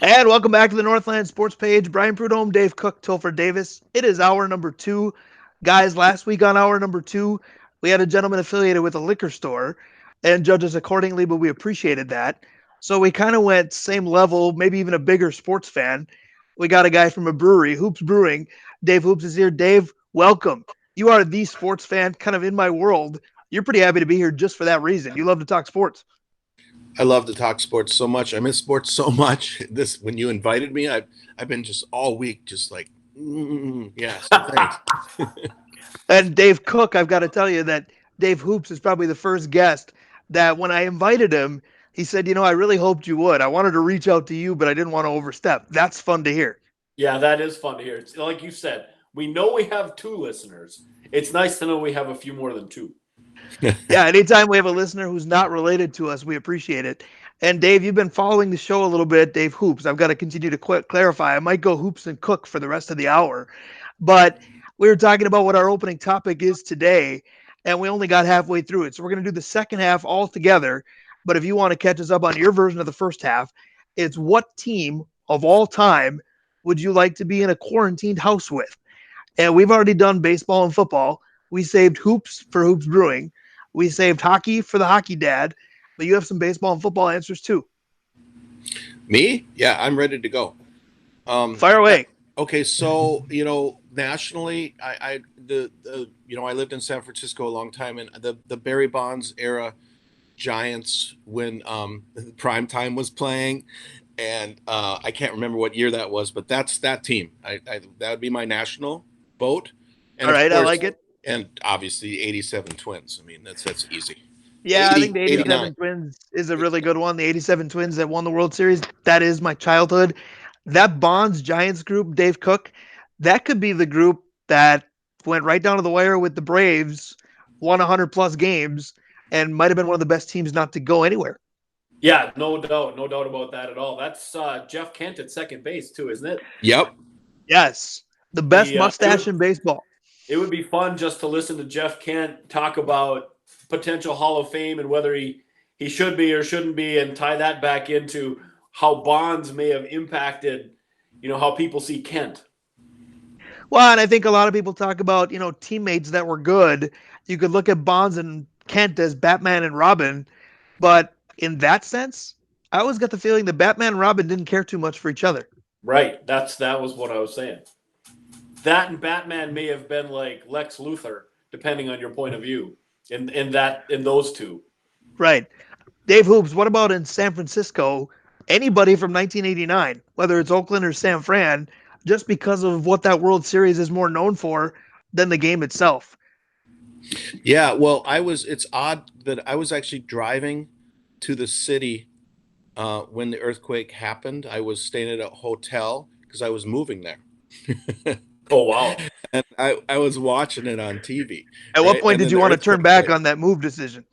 And welcome back to the Northland Sports Page. Brian Prudhomme, Dave Cook, Topher Davis. It is hour number 2. Guys, last week on hour number 2, we had a gentleman affiliated with a liquor store and judge us accordingly, but we appreciated that. So we kind of went same level, maybe even a bigger sports fan. We got a guy from a brewery, Hoops Brewing. Dave Hoops is here. Dave, welcome. You are the sports fan kind of in my world. You're pretty happy to be here just for that reason. You love to talk sports. I love to talk sports so much. I miss sports so much. This when you invited me, I've been just all week just like yeah. So thanks. And Dave Cook, I've got to tell you that Dave Hoops is probably the first guest that when I invited him, he said, I really hoped you would. I wanted to reach out to you, but I didn't want to overstep. That's fun to hear. Yeah, that is fun to hear. It's like you said, we know we have two listeners. It's nice to know we have a few more than two. Yeah, anytime we have a listener who's not related to us, we appreciate it. And Dave, you've been following the show a little bit, Dave Hoops. I've got to continue to clarify. I might go Hoops and Cook for the rest of the hour, but we were talking about what our opening topic is today, and we only got halfway through it. So we're going to do the second half all together. But if you want to catch us up on your version of the first half, it's what team of all time would you like to be in a quarantined house with? And we've already done baseball and football. We saved hoops for Hoops Brewing. We saved hockey for the hockey dad. But you have some baseball and football answers too. Me? Yeah, I'm ready to go. Fire away. Okay, so nationally, I lived in San Francisco a long time, and the Barry Bonds era Giants when prime time was playing, and I can't remember what year that was, but that's that team. That would be my national vote, and All of right, I course, like it. and obviously the '87 Twins. I mean, that's easy. Yeah, I think 80, the 89. 87 Twins is a really good one. The 87 Twins that won the World Series, that is my childhood. That Bonds Giants group, Dave Cook, that could be the group that went right down to the wire with the Braves, won 100 plus games, and might have been one of the best teams not to go anywhere. Yeah, no doubt about that at all. That's Jeff Kent at second base too, isn't it? Yep. Yes, the best The mustache in baseball. it would be fun just to listen to Jeff Kent talk about potential Hall of Fame and whether he should be or shouldn't be, and tie that back into how Bonds may have impacted, how people see Kent. Well, and I think a lot of people talk about, teammates that were good. You could look at Bonds and Kent as Batman and Robin, but in that sense, I always got the feeling that Batman and Robin didn't care too much for each other. Right. That was what I was saying. That and Batman may have been like Lex Luthor, depending on your point of view. In those two. Right. Dave Hoops, what about in San Francisco? Anybody from 1989, whether it's Oakland or San Fran, just because of what that World Series is more known for than the game itself. Yeah. Well, It's odd that I was actually driving to the city when the earthquake happened. I was staying at a hotel because I was moving there. Oh wow. And I was watching it on TV, At what right? point And did then you the want to turn back earthquake. on that move decision?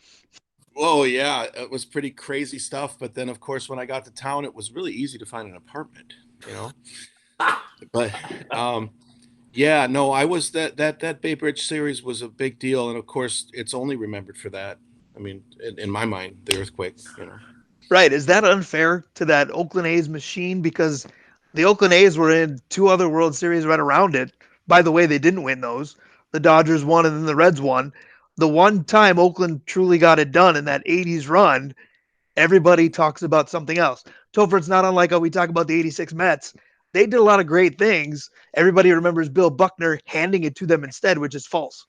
Oh yeah, it was pretty crazy stuff. But then, of course, when I got to town, it was really easy to find an apartment. You know, but yeah, no, I was that Bay Bridge series was a big deal, and of course, it's only remembered for that. I mean, in my mind, the earthquake. Right. Is that unfair to that Oakland A's machine? Because the Oakland A's were in two other World Series right around it. By the way, they didn't win those. The Dodgers won and then the Reds won. The one time Oakland truly got it done in that 80s run, everybody talks about something else. Topher, it's not unlike how we talk about the 86 Mets. They did a lot of great things. Everybody remembers Bill Buckner handing it to them instead, which is false.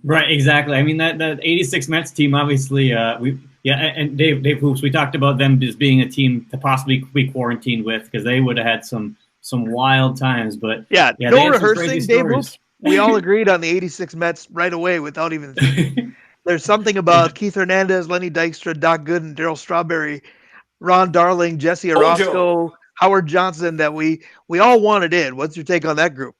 Right, exactly. I mean that '86 Mets team, obviously, and Dave Hoops, we talked about them as being a team to possibly be quarantined with because they would have had some wild times. But yeah, they no had some crazy rehearsing, Dave stories. Hoops. We all agreed on the '86 Mets right away without even thinking. There's something about Keith Hernandez, Lenny Dykstra, Doc Gooden, Daryl Strawberry, Ron Darling, Jesse Ojo. Orozco, Howard Johnson that we all wanted in. What's your take on that group?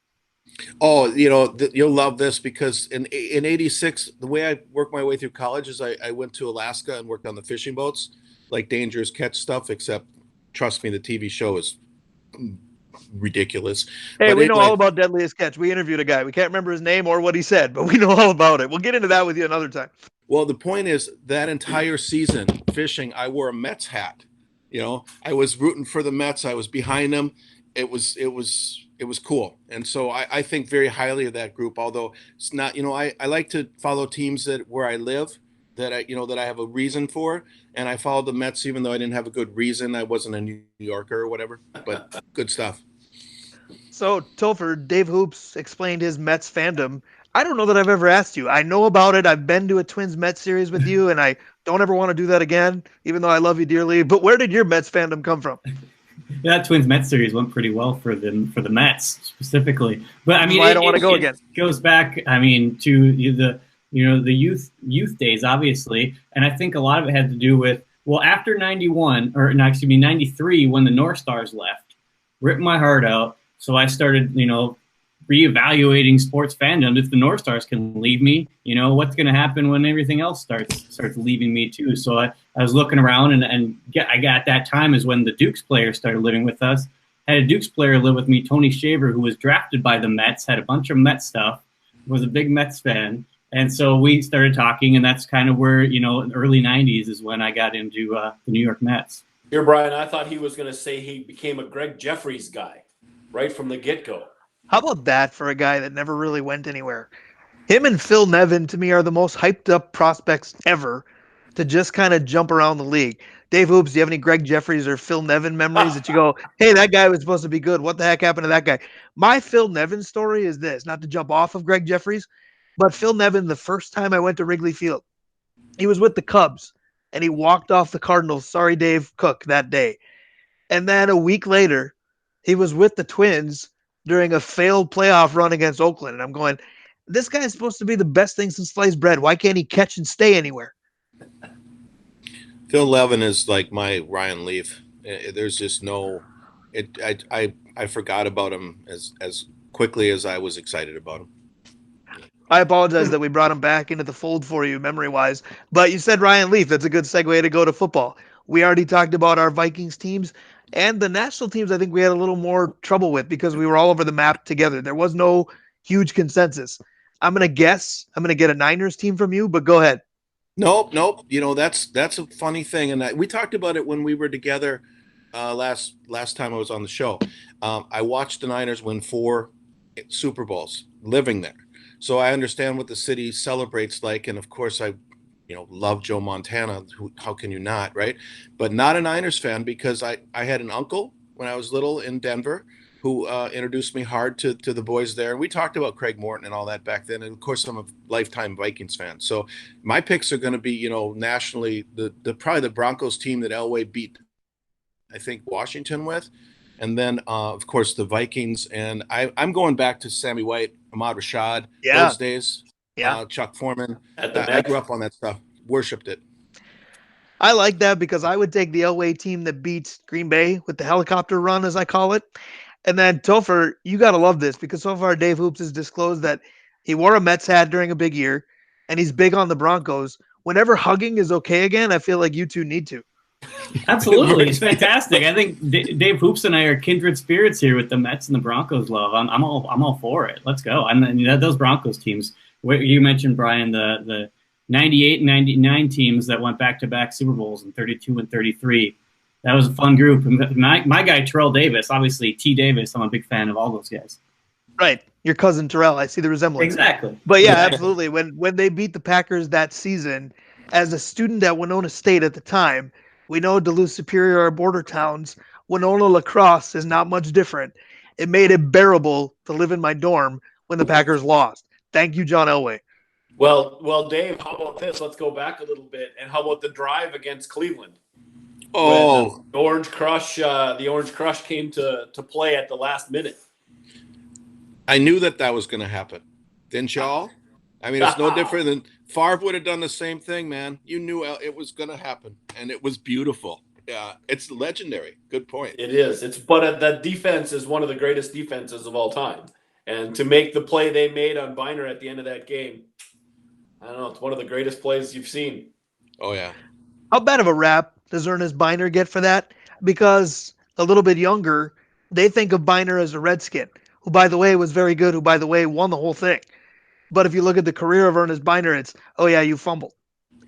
Oh, you'll love this because in '86, the way I worked my way through college is I went to Alaska and worked on the fishing boats, like dangerous catch stuff. Except, trust me, the TV show is ridiculous. Hey, But we know all anyway, about Deadliest Catch. We interviewed a guy. We can't remember his name or what he said, but we know all about it. We'll get into that with you another time. well, the point is that entire season fishing, I wore a Mets hat. I was rooting for the Mets. I was behind them. It was cool. And so I think very highly of that group, although it's not, I like to follow teams where I live, that I have a reason for. And I followed the Mets, even though I didn't have a good reason. I wasn't a New Yorker or whatever, but good stuff. So, Topher, Dave Hoops explained his Mets fandom. I don't know that I've ever asked you. I know about it. I've been to a Twins Mets series with you, and I don't ever want to do that again, even though I love you dearly. But where did your Mets fandom come from? That Twins Mets series went pretty well for the Mets specifically. But I mean, I don't want to go again. Goes back, I mean, to the the youth days, obviously, and I think a lot of it had to do with after 91 or no, excuse me 93 when the North Stars left, ripped my heart out. So I started reevaluating sports fandom. If the North Stars can leave me, what's going to happen when everything else starts leaving me too? So I was looking around and I got at that time is when the Dukes player started living with us. Had a Dukes player live with me, Tony Shaver, who was drafted by the Mets, had a bunch of Mets stuff, was a big Mets fan. And so we started talking, and that's kind of where, in the early 90s is when I got into the New York Mets. Here, Brian, I thought he was going to say he became a Greg Jeffries guy right from the get-go. How about that for a guy that never really went anywhere? Him and Phil Nevin, to me, are the most hyped up prospects ever to just kind of jump around the league. Dave Hoops, do you have any Greg Jeffries or Phil Nevin memories that you go, hey, that guy was supposed to be good. What the heck happened to that guy? My Phil Nevin story is this, not to jump off of Greg Jeffries, but Phil Nevin, the first time I went to Wrigley Field, he was with the Cubs, and he walked off the Cardinals, sorry Dave Cook, that day. And then a week later, he was with the Twins during a failed playoff run against Oakland. And I'm going, this guy is supposed to be the best thing since sliced bread. Why can't he catch and stay anywhere? Phil Levin is like my Ryan Leaf. There's just I forgot about him as quickly as I was excited about him. I apologize that we brought him back into the fold for you memory-wise, but you said Ryan Leaf. That's a good segue to go to football. We already talked about our Vikings teams, and the national teams I think we had a little more trouble with because we were all over the map together. There was no huge consensus. I'm going to guess. I'm going to get a Niners team from you, but go ahead. Nope. That's a funny thing, and we talked about it when we were together last time I was on the show. I watched the Niners win 4 Super Bowls living there. So I understand what the city celebrates like, and of course I, love Joe Montana. How can you not, right? But not a Niners fan because I had an uncle when I was little in Denver who introduced me hard to the boys there. And we talked about Craig Morton and all that back then. And of course, I'm a lifetime Vikings fan. So my picks are going to be, nationally, the probably the Broncos team that Elway beat, I think, Washington with. And then, of course, the Vikings. And I'm going back to Sammy White, Ahmad Rashad, those days. Yeah. Chuck Foreman. I grew up on that stuff. Worshipped it. I like that because I would take the Elway team that beats Green Bay with the helicopter run, as I call it. And then, Topher, you got to love this because so far Dave Hoops has disclosed that he wore a Mets hat during a big year, and he's big on the Broncos. Whenever hugging is okay again, I feel like you two need to. Absolutely. It's fantastic. I think Dave Hoops and I are kindred spirits here with the Mets and the Broncos love. I'm all for it. Let's go. And those Broncos teams, you mentioned, Brian, the 98 and 99 teams that went back-to-back Super Bowls in 32 and 33. That was a fun group. My guy, Terrell Davis, obviously T. Davis, I'm a big fan of all those guys. Right. Your cousin Terrell. I see the resemblance. Exactly. But yeah, absolutely. When they beat the Packers that season, as a student at Winona State at the time, we know Duluth Superior are border towns. Winona La Crosse is not much different. It made it bearable to live in my dorm when the Packers lost. Thank you, John Elway. Well, Dave, how about this? Let's go back a little bit. And how about the drive against Cleveland? Oh, when the Orange Crush came to play at the last minute. I knew that was going to happen. Didn't y'all? I mean, it's no different than Favre would have done the same thing, man. You knew it was going to happen, and it was beautiful. Yeah, it's legendary. Good point. It is. But that defense is one of the greatest defenses of all time. And to make the play they made on Biner at the end of that game, I don't know, it's one of the greatest plays you've seen. Oh, yeah. How bad of a rap does Ernest Biner get for that? Because a little bit younger, they think of Biner as a Redskin, who, by the way, was very good, who, by the way, won the whole thing. But if you look at the career of Ernest Biner, it's, oh, yeah, you fumbled.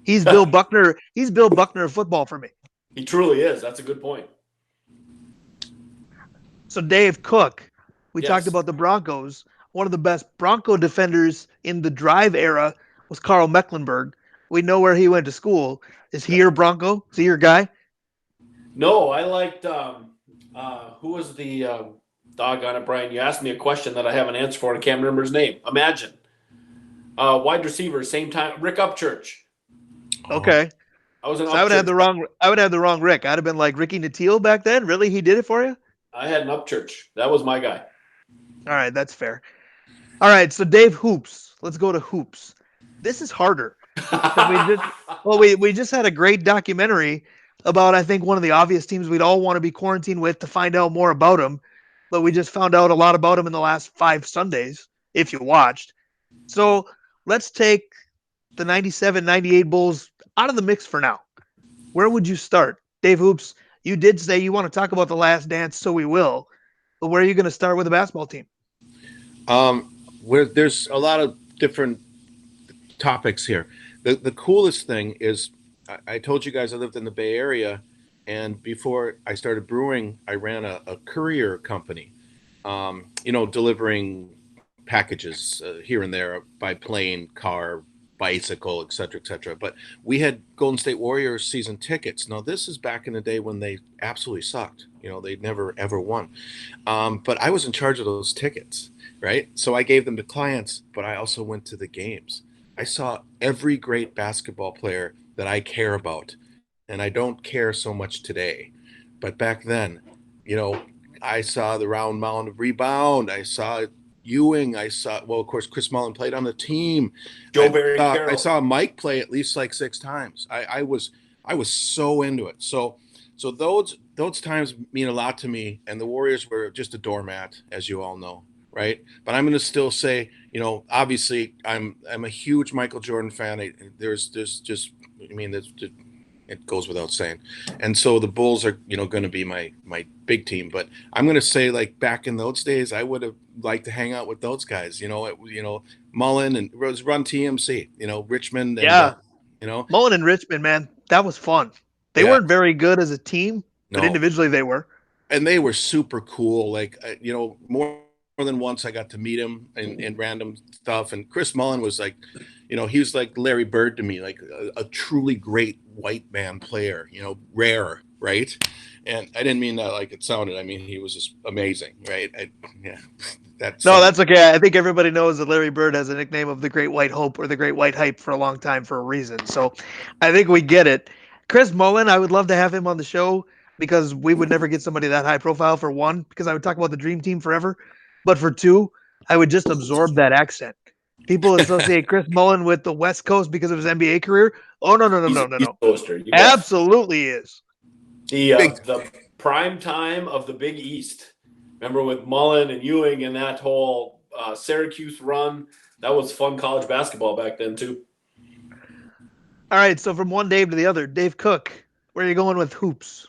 He's Bill Buckner. He's Bill Buckner of football for me. He truly is. That's a good point. So Dave Cook, we talked Yes. about the Broncos. One of the best Bronco defenders in the drive era was Carl Mecklenburg. We know where he went to school. Is he your Bronco? Is he your guy? No, I liked who was the doggone it, Brian? You asked me a question that I have an answer for, and I can't remember his name. Imagine. Wide receiver, same time. Rick Upchurch. Okay. I was an So I would have Upchurch. the wrong Rick. I'd have been like Ricky Natil back then. Really? He did it for you? I had an Upchurch. That was my guy. All right, that's fair. All right, so Dave Hoops. Let's go to Hoops. This is harder. We just had a great documentary about I think one of the obvious teams we'd all want to be quarantined with to find out more about them, but we just found out a lot about them in the last 5 Sundays if you watched. So, let's take the 97-98 Bulls out of the mix for now. Where would you start? Dave Hoops, you did say you want to talk about the last dance, so we will. But where are you going to start with the basketball team? Where there's a lot of different topics here. The coolest thing is I told you guys I lived in the Bay Area, and before I started brewing, I ran a courier company, delivering packages here and there by plane, car, bicycle, et cetera, et cetera. But we had Golden State Warriors season tickets. Now, this is back in the day when they absolutely sucked. They'd never, ever won. But I was in charge of those tickets, right? So I gave them to clients, but I also went to the games. I saw every great basketball player that I care about, and I don't care so much today. But back then, I saw the round mound of rebound. I saw Ewing. Of course, Chris Mullin played on the team. Joe Barry I Carroll. saw Mike play at least like 6 times. I was so into it. So those times mean a lot to me. And the Warriors were just a doormat, as you all know, right? But I'm going to still say, obviously, I'm a huge Michael Jordan fan. It goes without saying. And so the Bulls are, going to be my big team. But I'm going to say, like, back in those days, I would have liked to hang out with those guys. Mullen and run TMC. Richmond. And, Yeah. Mullen and Richmond, man, that was fun. They weren't very good as a team, but individually they were. And they were super cool. Like, more than once I got to meet him in random stuff. And Chris Mullin was like, he was like Larry Bird to me, like a truly great white man player, rare, right? And I didn't mean that like it sounded. I mean, he was just amazing, right? That's okay. I think everybody knows that Larry Bird has a nickname of the Great White Hope or the Great White Hype for a long time for a reason. So I think we get it. Chris Mullin, I would love to have him on the show because we would never get somebody that high profile, for one, because I would talk about the Dream Team forever. But for two, I would just absorb that accent. People associate Chris Mullin with the West Coast because of his NBA career. Oh, no. Absolutely is. The prime time of the Big East. Remember with Mullin and Ewing and that whole Syracuse run? That was fun college basketball back then, too. All right, so from one Dave to the other, Dave Cook, where are you going with Hoops?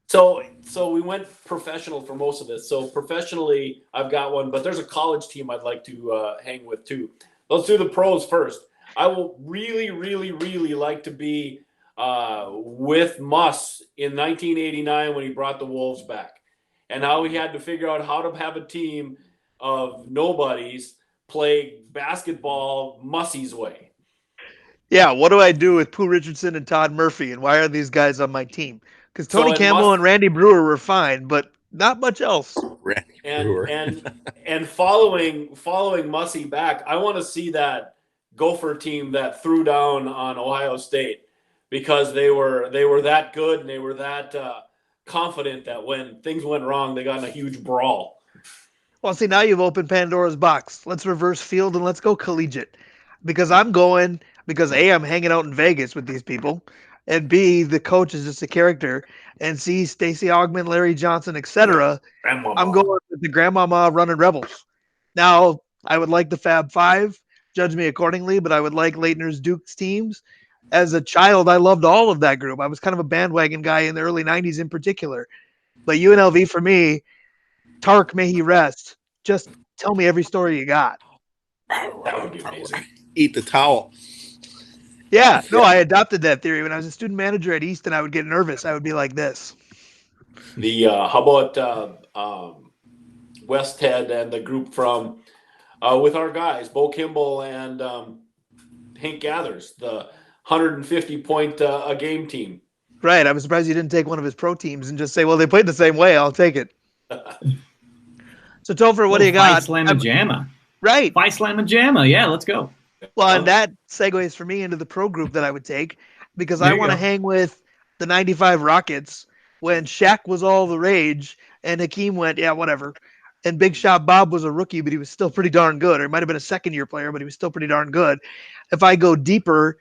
So we went professional for most of this. So professionally, I've got one, but there's a college team I'd like to hang with too. Let's do the pros first. I will really, really, really like to be with Muss in 1989 when he brought the Wolves back, and how he had to figure out how to have a team of nobodies play basketball Mussey's way. Yeah, what do I do with Pooh Richardson and Todd Murphy, and why are these guys on my team? Because Tony Campbell and Randy Brewer were fine, but not much else. And following Mussey back, I want to see that Gopher team that threw down on Ohio State, because they were that good and they were that confident that when things went wrong, they got in a huge brawl. Well, see, now you've opened Pandora's box. Let's reverse field and let's go collegiate. Because I'm going because A, I'm hanging out in Vegas with these people, and B, the coach is just a character, and C, Stacey Augmon, Larry Johnson, etc. I'm going with the Grandmama running Rebels. Now, I would like the Fab Five. Judge me accordingly, but I would like Leitner's Duke's teams. As a child, I loved all of that group. I was kind of a bandwagon guy in the early 90s in particular. But UNLV for me, Tark, may he rest. Just tell me every story you got. That would be amazing. Eat the towel. Yeah, no, I adopted that theory. When I was a student manager at Easton, I would get nervous. I would be like this. The how about Westhead and the group from with our guys, Bo Kimball and Hank Gathers, the 150 point a game team. Right. I was surprised you didn't take one of his pro teams and just say, well, they played the same way. I'll take it. So, Topher, what do you got? Slamma Jamma. Right. Phi Slamma Jamma. Yeah, let's go. Well, and that segues for me into the pro group that I would take because There I you want to go. hang with the 95 Rockets when Shaq was all the rage and Hakeem went, yeah, whatever. And Big Shot Bob was a rookie, but he was still pretty darn good. Or he might have been a second-year player, but he was still pretty darn good. If I go deeper,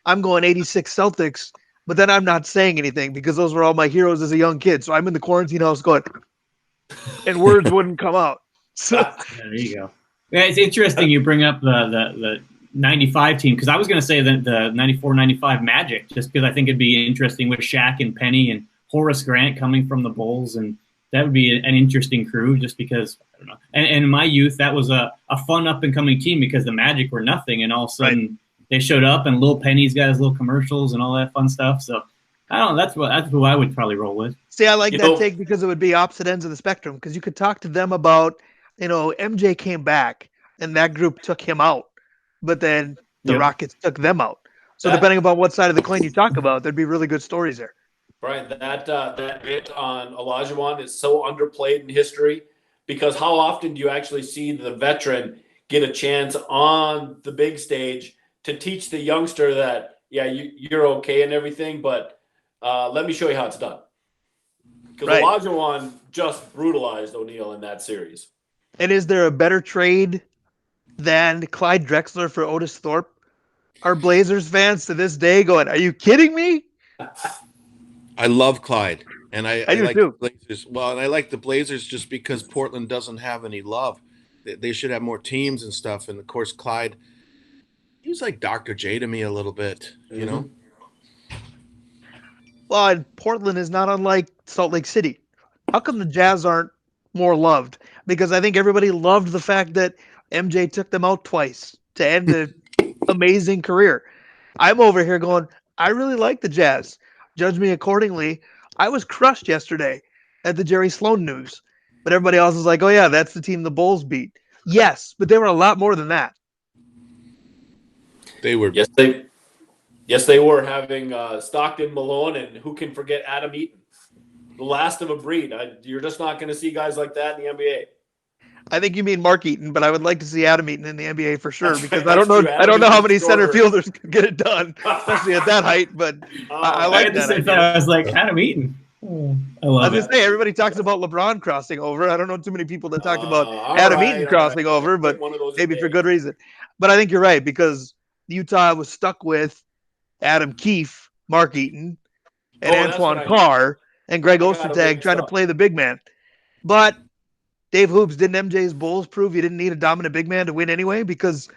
I'm going 86 Celtics, but then I'm not saying anything because those were all my heroes as a young kid. So I'm in the quarantine house going, and words wouldn't come out. So Yeah, there you go. Yeah, it's interesting you bring up the 95 team because I was going to say the 94-95 Magic just because I think it'd be interesting with Shaq and Penny and Horace Grant coming from the Bulls, and that would be an interesting crew just because, I don't know. And in my youth, that was a fun up-and-coming team because the Magic were nothing, and all of a sudden they showed up, and Lil Penny's got his little commercials and all that fun stuff. So I don't know. That's who I would probably roll with. See, I like that take because it would be opposite ends of the spectrum because you could talk to them about, MJ came back and that group took him out, but then the Rockets took them out. So depending upon what side of the coin you talk about, there'd be really good stories there. Right, that bit on Olajuwon is so underplayed in history because how often do you actually see the veteran get a chance on the big stage to teach the youngster that, yeah, you're okay and everything, but let me show you how it's done. Because Olajuwon just brutalized O'Neal in that series. And is there a better trade than Clyde Drexler for Otis Thorpe? Are Blazers fans to this day going, are you kidding me? I love Clyde, and I do like too. the Blazers. Well, and I like the Blazers just because Portland doesn't have any love. They should have more teams and stuff. And of course, Clyde, he was like Dr. J to me a little bit, you know. Well, and Portland is not unlike Salt Lake City. How come the Jazz aren't more loved? Because I think everybody loved the fact that MJ took them out twice to end an amazing career. I'm over here going, I really like the Jazz. Judge me accordingly. I was crushed yesterday at the Jerry Sloan news. But everybody else is like, oh, yeah, that's the team the Bulls beat. Yes, but they were a lot more than that. They were. Yes, they were having Stockton, Malone, and who can forget Adam Eaton, the last of a breed. You're just not going to see guys like that in the NBA. I think you mean Mark Eaton, but I would like to see Adam Eaton in the NBA for sure because I That's don't know. true. I don't know how many Shorter. center fielders can get it done, especially at that height. But I like that. I was like Adam Eaton. I love I was gonna say everybody talks about LeBron crossing over. I don't know too many people that talk about Adam Eaton crossing over, but maybe for good reason. But I think you're right because Utah was stuck with Adam Keefe, Mark Eaton, and Antoine Carr and Greg Ostertag trying to play the big man. But Dave Hoops, didn't MJ's Bulls prove you didn't need a dominant big man to win anyway? Because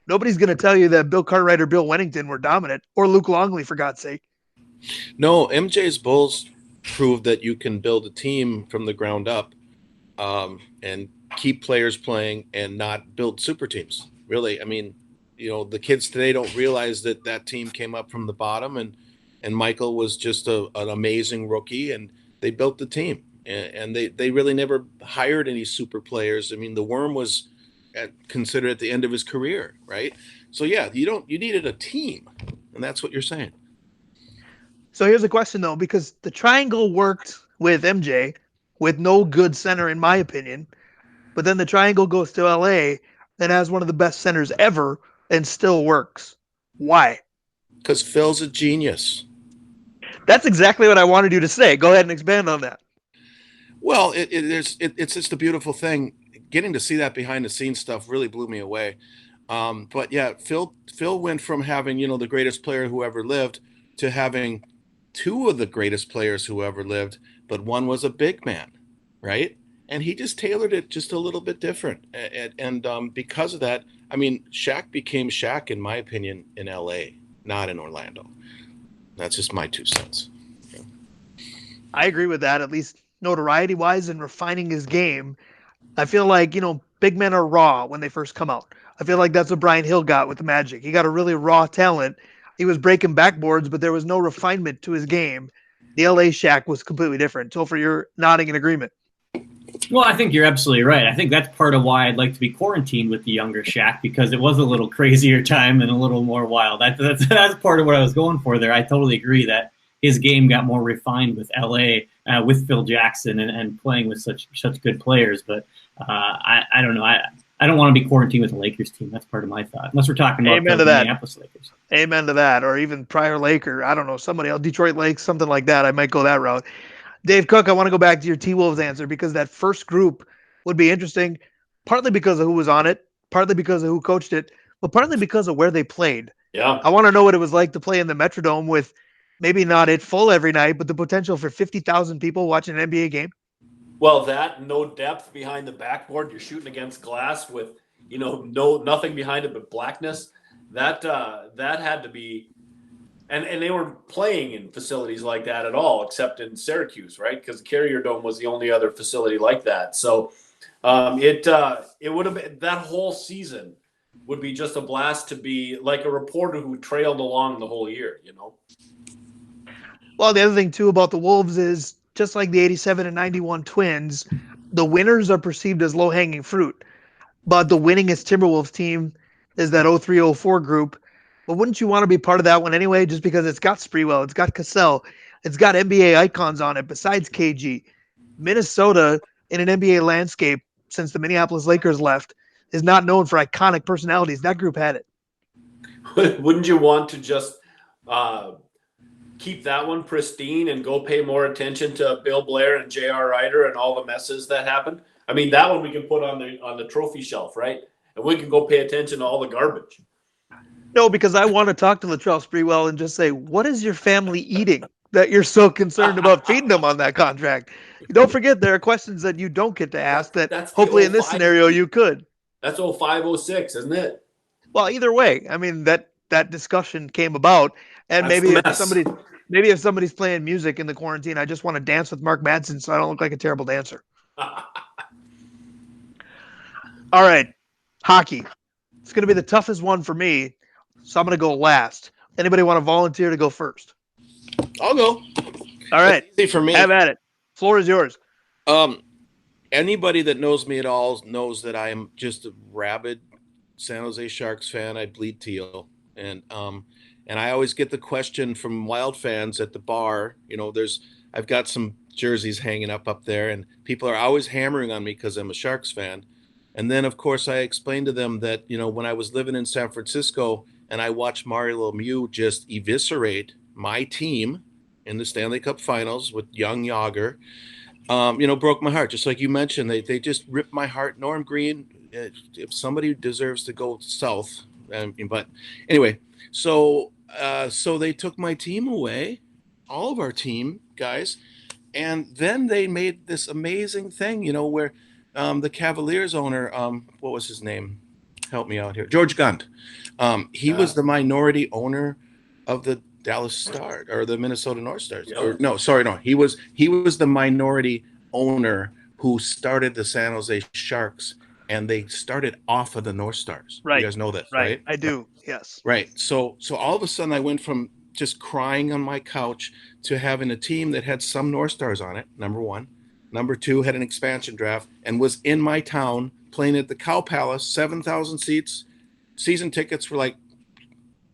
nobody's going to tell you that Bill Cartwright or Bill Wennington were dominant, or Luke Longley, for God's sake. No, MJ's Bulls proved that you can build a team from the ground up and keep players playing and not build super teams. Really, I mean, the kids today don't realize that team came up from the bottom, and Michael was just an amazing rookie, and they built the team. And they really never hired any super players. I mean, the Worm was considered at the end of his career, right? So yeah, you needed a team, and that's what you're saying. So here's a question though, because the triangle worked with MJ with no good center, in my opinion, but then the triangle goes to LA and has one of the best centers ever and still works. Why? Because Phil's a genius. That's exactly what I wanted you to say. Go ahead and expand on that. Well, it's just a beautiful thing. Getting to see that behind the scenes stuff really blew me away. But yeah, Phil went from having, the greatest player who ever lived to having two of the greatest players who ever lived, but one was a big man, right? And he just tailored it just a little bit different. And because of that, I mean, Shaq became Shaq, in my opinion, in LA, not in Orlando. That's just my 2 cents. Yeah. I agree with that, at least notoriety-wise and refining his game. I feel like, big men are raw when they first come out. I feel like that's what Brian Hill got with the Magic. He got a really raw talent, He was breaking backboards, but there was no refinement to his game. The LA Shaq was completely different. Topher, you're nodding in agreement. Well, I think you're absolutely right. I think that's part of why I'd like to be quarantined with the younger Shaq, because it was a little crazier time and a little more wild. That's part of what I was going for there. I totally agree that his game got more refined with LA, with Phil Jackson, and playing with such good players. But I don't know. I don't want to be quarantined with the Lakers team. That's part of my thought. Unless we're talking about the Minneapolis Lakers. Amen to that. Or even prior Laker. I don't know. Somebody else, Detroit Lakes, something like that. I might go that route. Dave Cook, I want to go back to your T-Wolves answer, because that first group would be interesting, partly because of who was on it, partly because of who coached it, but partly because of where they played. Yeah. I want to know what it was like to play in the Metrodome with maybe not it full every night, but the potential for 50,000 people watching an NBA game. Well, that no depth behind the backboard, you're shooting against glass with nothing behind it but blackness. That had to be, and they weren't playing in facilities like that at all, except in Syracuse, right? Because the Carrier Dome was the only other facility like that. So it would have been, that whole season would be just a blast to be like a reporter who trailed along the whole year. Well, the other thing too about the Wolves is, just like the 87 and 91 Twins, the winners are perceived as low-hanging fruit. But the winningest Timberwolves team is that 03-04 group. But wouldn't you want to be part of that one anyway, just because it's got Sprewell, it's got Cassell, it's got NBA icons on it besides KG. Minnesota, in an NBA landscape since the Minneapolis Lakers left, is not known for iconic personalities. That group had it. Wouldn't you want to just keep that one pristine and go pay more attention to Bill Blair and J.R. Ryder and all the messes that happened? I mean, that one we can put on the trophy shelf, right? And we can go pay attention to all the garbage. No, because I want to talk to Latrell Sprewell and just say, what is your family eating that you're so concerned about feeding them on that contract? Don't forget, there are questions that you don't get to ask that hopefully in this scenario you could. That's 05-06, isn't it? Well, either way, I mean, that discussion came about, and maybe if somebody's playing music in the quarantine, I just want to dance with Mark Madsen so I don't look like a terrible dancer. All right, hockey. It's going to be the toughest one for me, so I'm going to go last. Anybody want to volunteer to go first? I'll go. All right. That's easy for me. Have at it. Floor is yours. Anybody that knows me at all knows that I am just a rabid San Jose Sharks fan. I bleed teal, and I always get the question from Wild fans at the bar. I've got some jerseys hanging up there, and people are always hammering on me because I'm a Sharks fan. And then, of course, I explained to them that, when I was living in San Francisco and I watched Mario Lemieux just eviscerate my team in the Stanley Cup Finals with young Yager, broke my heart. Just like you mentioned, they just ripped my heart. Norm Green, if somebody deserves to go south. But anyway, so they took my team away, all of our team guys, and then they made this amazing thing, where the Cavaliers owner, what was his name? Help me out here. George Gund. He was the minority owner of the Dallas Stars or the Minnesota North Stars. Yeah. He was the minority owner who started the San Jose Sharks, and they started off of the North Stars. Right. You guys know that, right? I do. Yes. Right. So all of a sudden I went from just crying on my couch to having a team that had some North Stars on it, number one. Number two, had an expansion draft and was in my town playing at the Cow Palace, 7,000 seats. Season tickets were like,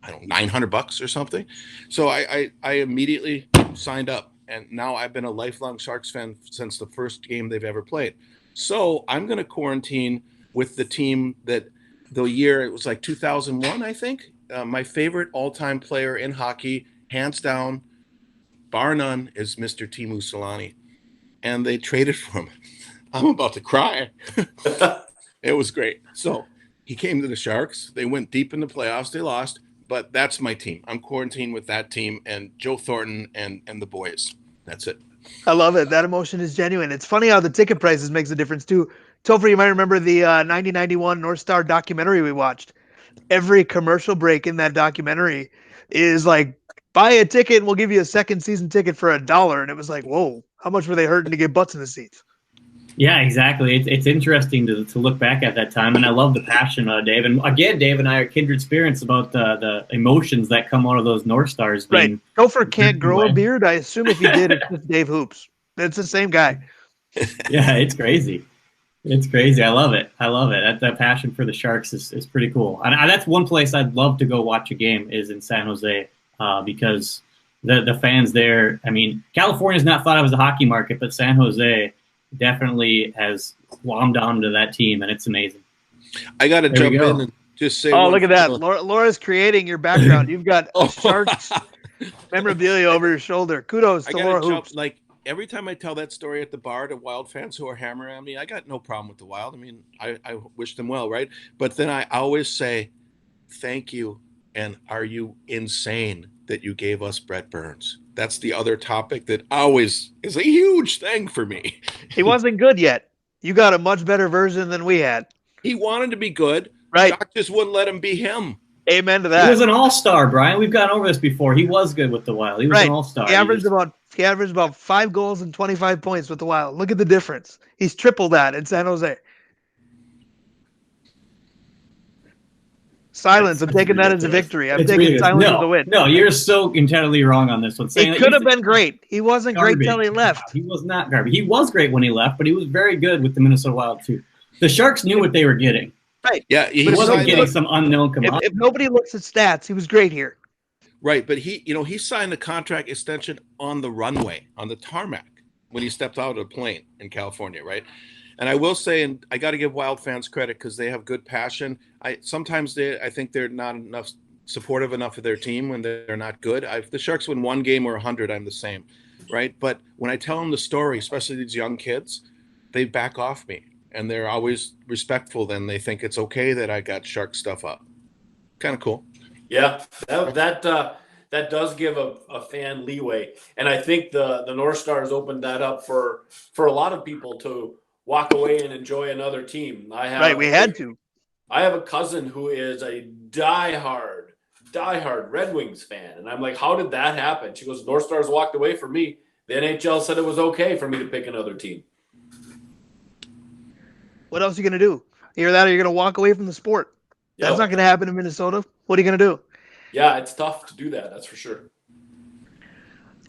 I don't know, $900 or something. So I immediately signed up, and now I've been a lifelong Sharks fan since the first game they've ever played. So I'm going to quarantine with the team that the year, it was like 2001, I think. My favorite all-time player in hockey, hands down, bar none, is Mr. Teemu Selanne. And they traded for him. I'm about to cry. It was great. So he came to the Sharks. They went deep in the playoffs. They lost, but that's my team. I'm quarantined with that team and Joe Thornton and the boys. That's it. I love it. That emotion is genuine. It's funny how the ticket prices makes a difference too. Topher, you might remember the 1991 North Star documentary we watched. Every commercial break in that documentary is like, buy a ticket and we'll give you a second season ticket for $1. And it was like, whoa, how much were they hurting to get butts in the seats? Yeah, exactly. It's interesting to look back at that time, and I love the passion, Dave. And again, Dave and I are kindred spirits about the emotions that come out of those North Stars Right. being Gopher can't driven grow a away. beard. I assume if he did, it's just Dave Hoops. It's the same guy. Yeah, it's crazy. It's crazy. I love it. I love it. That passion for the Sharks is pretty cool. And that's one place I'd love to go watch a game is in San Jose because the fans there. I mean, California's not thought of as a hockey market, but San Jose definitely has glommed onto that team, and it's amazing. I got to There we jump go. in and just say, Oh, look at that. Laura's creating your background. You've got Oh. Sharks memorabilia over your shoulder. Kudos I to got Laura to jump. Hoops. Like every time I tell that story at the bar to Wild fans who are hammering on me, I got no problem with the Wild. I mean, I wish them well, right? But then I always say, thank you. And are you insane that you gave us Brett Burns? That's the other topic that always is a huge thing for me. He wasn't good yet. You got a much better version than we had. He wanted to be good. Right. Jock just wouldn't let him be him. Amen to He that. was an all-star, Brian. We've gone over this before. He was good with the Wild. He was Right. an all-star. He averaged about 5 goals and 25 points with the Wild. Look at the difference. He's tripled that in San Jose. Silence. I'm taking that as a victory. I'm taking silence as a win. No, you're so entirely wrong on this one. It could have been great. He wasn't great till he left. He was not garbage. He was great when he left, but he was very good with the Minnesota Wild too. The Sharks knew what they were getting. Right. Yeah, he wasn't getting some unknown commodity. If nobody looks at stats, he was great here. Right, but he signed a contract extension on the runway, on the tarmac, when he stepped out of the plane in California, right? And I will say, and I got to give Wild fans credit because they have good passion. I think they're not enough supportive enough of their team when they're not good. If the Sharks win one game or 100, I'm the same, right? But when I tell them the story, especially these young kids, they back off me, and they're always respectful. Then they think it's okay that I got Shark stuff up. Kind of cool. Yeah, that does give a fan leeway, and I think the North Stars opened that up for a lot of people to walk away and enjoy another team. We had to. I have a cousin who is a diehard Red Wings fan, and I'm like, how did that happen? She goes, North Stars walked away from me. The NHL said it was okay for me to pick another team. What else are you gonna do? Either that, or you're gonna walk away from the sport. That's not going to happen in Minnesota. What are you going to do? Yeah, it's tough to do that. That's for sure.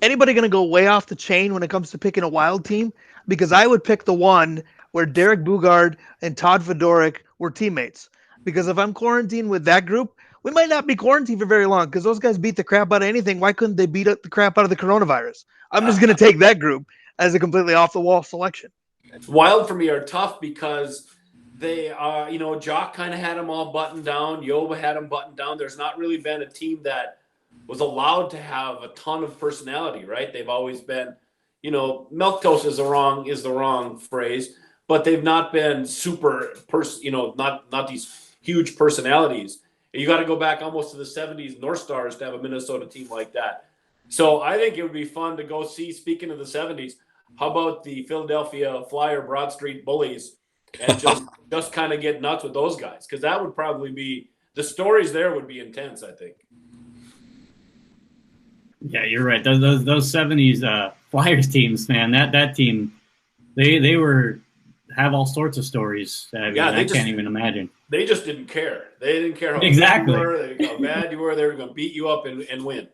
Anybody going to go way off the chain when it comes to picking a Wild team? Because I would pick the one where Derek Bugard and Todd Fedoruk were teammates. Because if I'm quarantined with that group, we might not be quarantined for very long because those guys beat the crap out of anything. Why couldn't they beat the crap out of the coronavirus? I'm just going to take that group as a completely off-the-wall selection. Wild for me are tough because they are, Jock kind of had them all buttoned down. Yoba had them buttoned down. There's not really been a team that was allowed to have a ton of personality, right? They've always been, milquetoast is the wrong phrase, but they've not been super not these huge personalities. You got to go back almost to the 70s North Stars to have a Minnesota team like that. So I think it would be fun to go see, speaking of the 70s, how about the Philadelphia Flyer Broad Street Bullies and just kind of get nuts with those guys? Because that would probably be – the stories there would be intense, I think. Yeah, you're right. Those 70s Flyers teams, man, that team, they have all sorts of stories that I can't even imagine. They just didn't care. They didn't care how exactly. good you were, how bad you were. They were going to beat you up and win.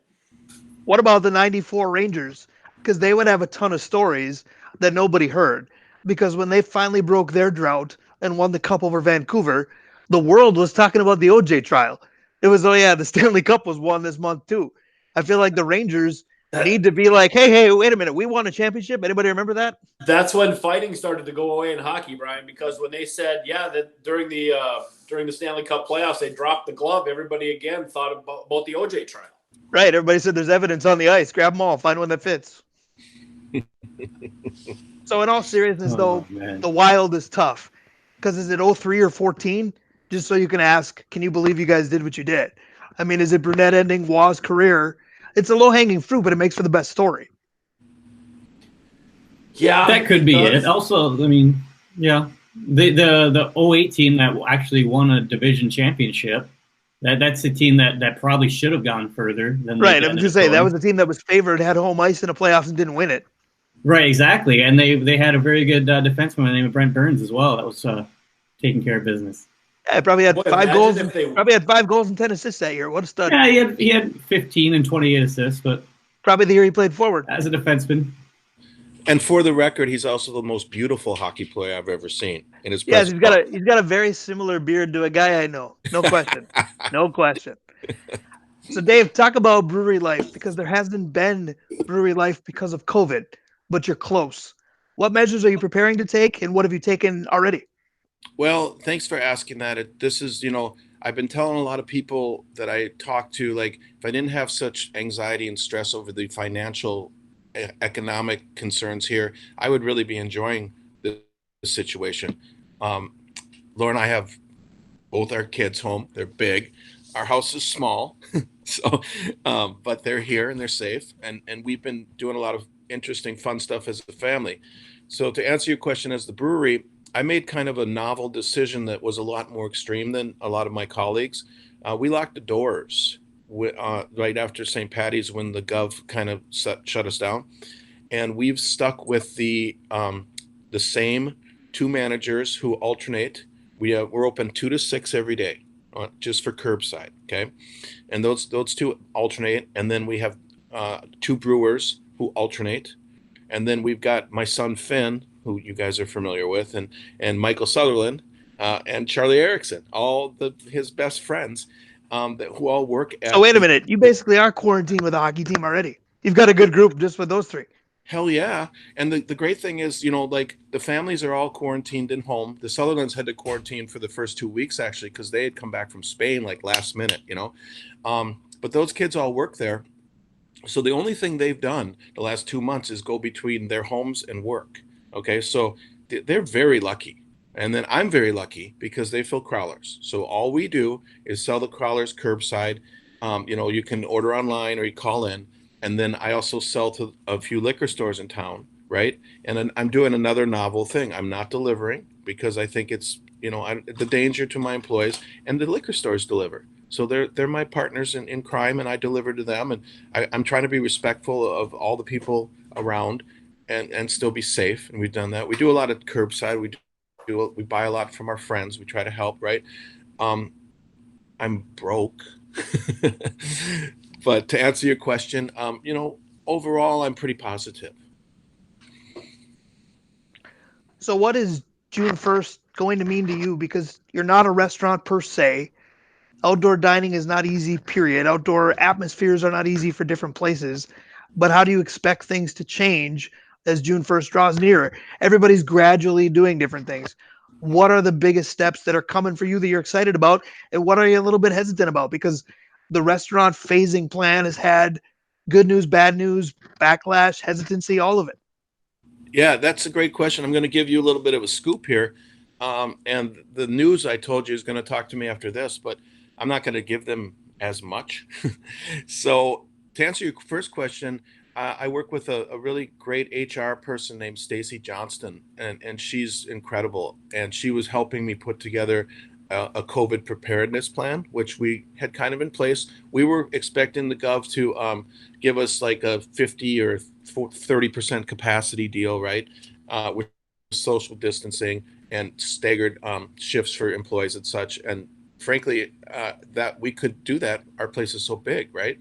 What about the 94 Rangers? Because they would have a ton of stories that nobody heard. Because when they finally broke their drought and won the Cup over Vancouver, the world was talking about the OJ trial. It was, the Stanley Cup was won this month too. I feel like the Rangers need to be like, hey, wait a minute. We won a championship. Anybody remember that? That's when fighting started to go away in hockey, Brian, because when they said, that during the Stanley Cup playoffs, they dropped the glove, everybody again thought about the OJ trial. Right. Everybody said there's evidence on the ice. Grab them all. Find one that fits. So in all seriousness, the Wild is tough. Because is it 03 or 14? Just so you can ask, can you believe you guys did what you did? I mean, is it Brunette ending Waugh's career? It's a low-hanging fruit, but it makes for the best story. Yeah. That could be it. Also, I mean, yeah. The 08 team that actually won a division championship, that's the team that probably should have gone further than right. I was going to say that was the team that was favored, had home ice in the playoffs, and didn't win it. Right, exactly. And they had a very good defenseman by the name of Brent Burns as well. That was taking care of business. Yeah, probably had Boy, five imagine goals if and they probably had 5 goals and 10 assists that year. What a stud! Yeah, he had 15 and 28 assists, but Probably the year he played forward. as a defenseman, And for the record, he's also the most beautiful hockey player I've ever seen in his Yes, present. he's got a very similar beard to a guy I know. No question. No question. So Dave, talk about brewery life because there hasn't been brewery life because of COVID, but you're close. What measures are you preparing to take and what have you taken already? Well, thanks for asking that. This is, I've been telling a lot of people that I talk to, like, if I didn't have such anxiety and stress over the financial, economic concerns here, I would really be enjoying the situation. Um, Laura and I have both our kids home. They're big. Our house is small, so but they're here and they're safe. And we've been doing a lot of interesting, fun stuff as a family. So to answer your question, as the brewery, I made kind of a novel decision that was a lot more extreme than a lot of my colleagues. We locked the doors right after St. Patty's when the Gov kind of shut us down, and we've stuck with the same two managers who alternate. We're open 2 to 6 every day, just for curbside. Okay, and those two alternate, and then we have two brewers who alternate, and then we've got my son Finn, who you guys are familiar with, and Michael Sutherland, and Charlie Erickson, his best friends, who all work So at wait a the. minute. You basically are quarantined with a hockey team already. You've got a good group just with those three. Hell yeah. And the great thing is, like the families are all quarantined in home. The Sutherlands had to quarantine for the first 2 weeks actually, because they had come back from Spain like last minute. But those kids all work there. So the only thing they've done the last 2 months is go between their homes and work. Okay. So they're very lucky. And then I'm very lucky because they fill crawlers. So all we do is sell the crawlers curbside. You can order online or you call in. And then I also sell to a few liquor stores in town, right? And then I'm doing another novel thing. I'm not delivering because I think it's, the danger to my employees, and the liquor stores deliver. So they're my partners in crime, and I deliver to them. And I'm trying to be respectful of all the people around, and still be safe. And we've done that. We do a lot of curbside. We buy a lot from our friends. We try to help, right? Um, I'm broke. But to answer your question, overall, I'm pretty positive. So what is June 1st going to mean to you? Because you're not a restaurant per se. Outdoor dining is not easy, period. Outdoor atmospheres are not easy for different places. But how do you expect things to change as June 1st draws nearer? Everybody's gradually doing different things. What are the biggest steps that are coming for you that you're excited about? And what are you a little bit hesitant about? Because the restaurant phasing plan has had good news, bad news, backlash, hesitancy, all of it. Yeah, that's a great question. I'm going to give you a little bit of a scoop here. And the news I told you is going to talk to me after this, but I'm not going to give them as much. So, to answer your first question, I work with a really great HR person named Stacy Johnston, and she's incredible. And she was helping me put together a COVID preparedness plan, which we had kind of in place. We were expecting the Gov to give us like a 50 or 30% capacity deal, right? With social distancing and staggered shifts for employees and such. And frankly, that we could do that. Our place is so big, right?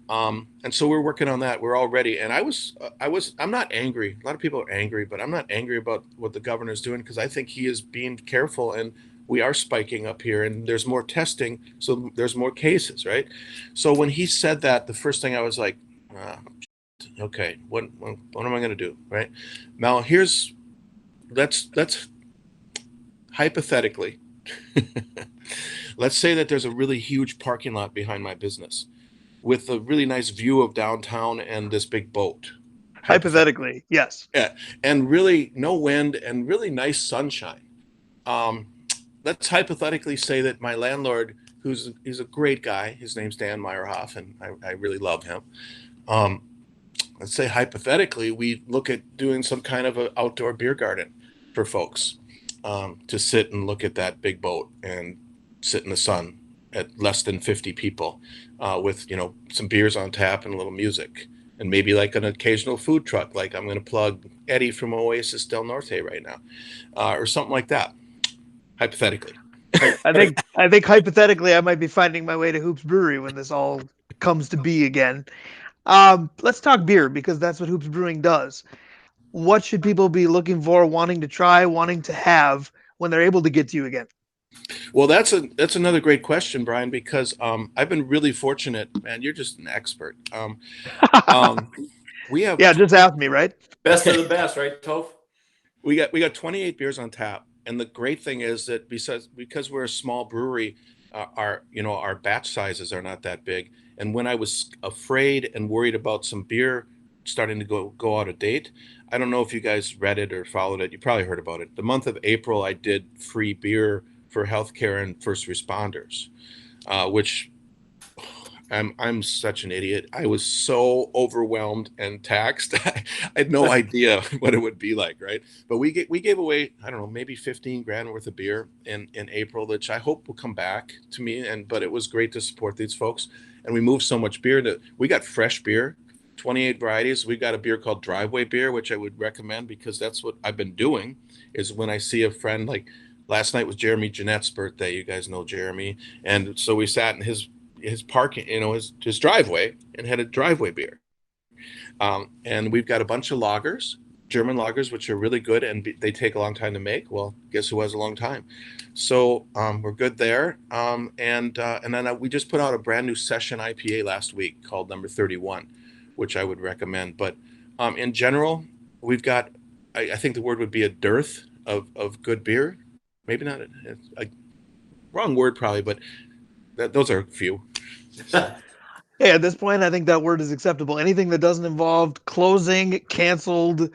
And so we're working on that. We're all ready. And I'm not angry. A lot of people are angry, but I'm not angry about what the governor's doing because I think he is being careful, and we are spiking up here and there's more testing. So there's more cases, right? So when he said that, the first thing I was like, okay, what am I going to do? Right now, let's hypothetically, let's say that there's a really huge parking lot behind my business with a really nice view of downtown and this big boat. Hypothetically, yes. Yeah, and really no wind and really nice sunshine. Um, let's hypothetically say that my landlord, he's a great guy, his name's Dan Meyerhoff, and I really love him. Um, let's say hypothetically we look at doing some kind of an outdoor beer garden for folks, to sit and look at that big boat and sit in the sun at less than 50 people, with some beers on tap and a little music. and maybe like an occasional food truck. Like I'm going to plug Eddie from Oasis Del Norte right now, or something like that, hypothetically. I think hypothetically I might be finding my way to Hoops Brewery when this all comes to be again. Let's talk beer because that's what Hoops Brewing does. What should people be looking for, wanting to try, wanting to have when they're able to get to you again? Well, that's another great question, Brian, because I've been really fortunate. Man, you're just an expert. Um, we have Yeah, just ask me, right? Best of the best, right, Toph? we got 28 beers on tap, and the great thing is that because we're a small brewery, our batch sizes are not that big. And when I was afraid and worried about some beer starting to go out of date, I don't know if you guys read it or followed it. You probably heard about it. The month of April, I did free beer for healthcare and first responders, which I'm such an idiot. I was so overwhelmed and taxed. I had no idea what it would be like, right? But we gave away, I don't know, maybe 15 grand worth of beer in April, which I hope will come back to me. But it was great to support these folks. And we moved so much beer that we got fresh beer, 28 varieties. We got a beer called Driveway Beer, which I would recommend because that's what I've been doing. Is when I see a friend, like last night was Jeremy Jeanette's birthday. You guys know Jeremy, and so we sat in his parking, his driveway, and had a driveway beer. And we've got a bunch of lagers, German lagers, which are really good, and they take a long time to make. Well, guess who has a long time? So we're good there. And then we just put out a brand new session IPA last week called Number 31, which I would recommend. But in general, we've got, I think the word would be a dearth of good beer. Maybe not a wrong word, probably, but those are a few. Hey, at this point, I think that word is acceptable. Anything that doesn't involve closing, canceled,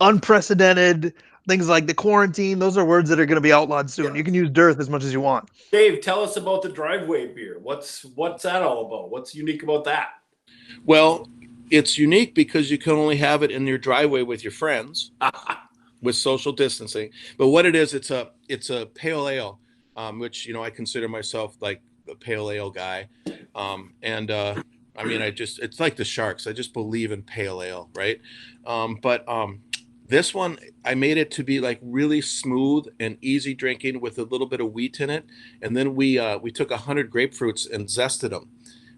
unprecedented, things like the quarantine, those are words that are going to be outlawed soon. You can use dearth as much as you want. Dave, tell us about the driveway beer. What's that all about? What's unique about that? Well, it's unique because you can only have it in your driveway with your friends with social distancing. But what it is, it's a pale ale, which I consider myself like a pale ale guy. I mean, it's like the Sharks. I just believe in pale ale, right? But this one, I made it to be like really smooth and easy drinking with a little bit of wheat in it. And then we took 100 grapefruits and zested them.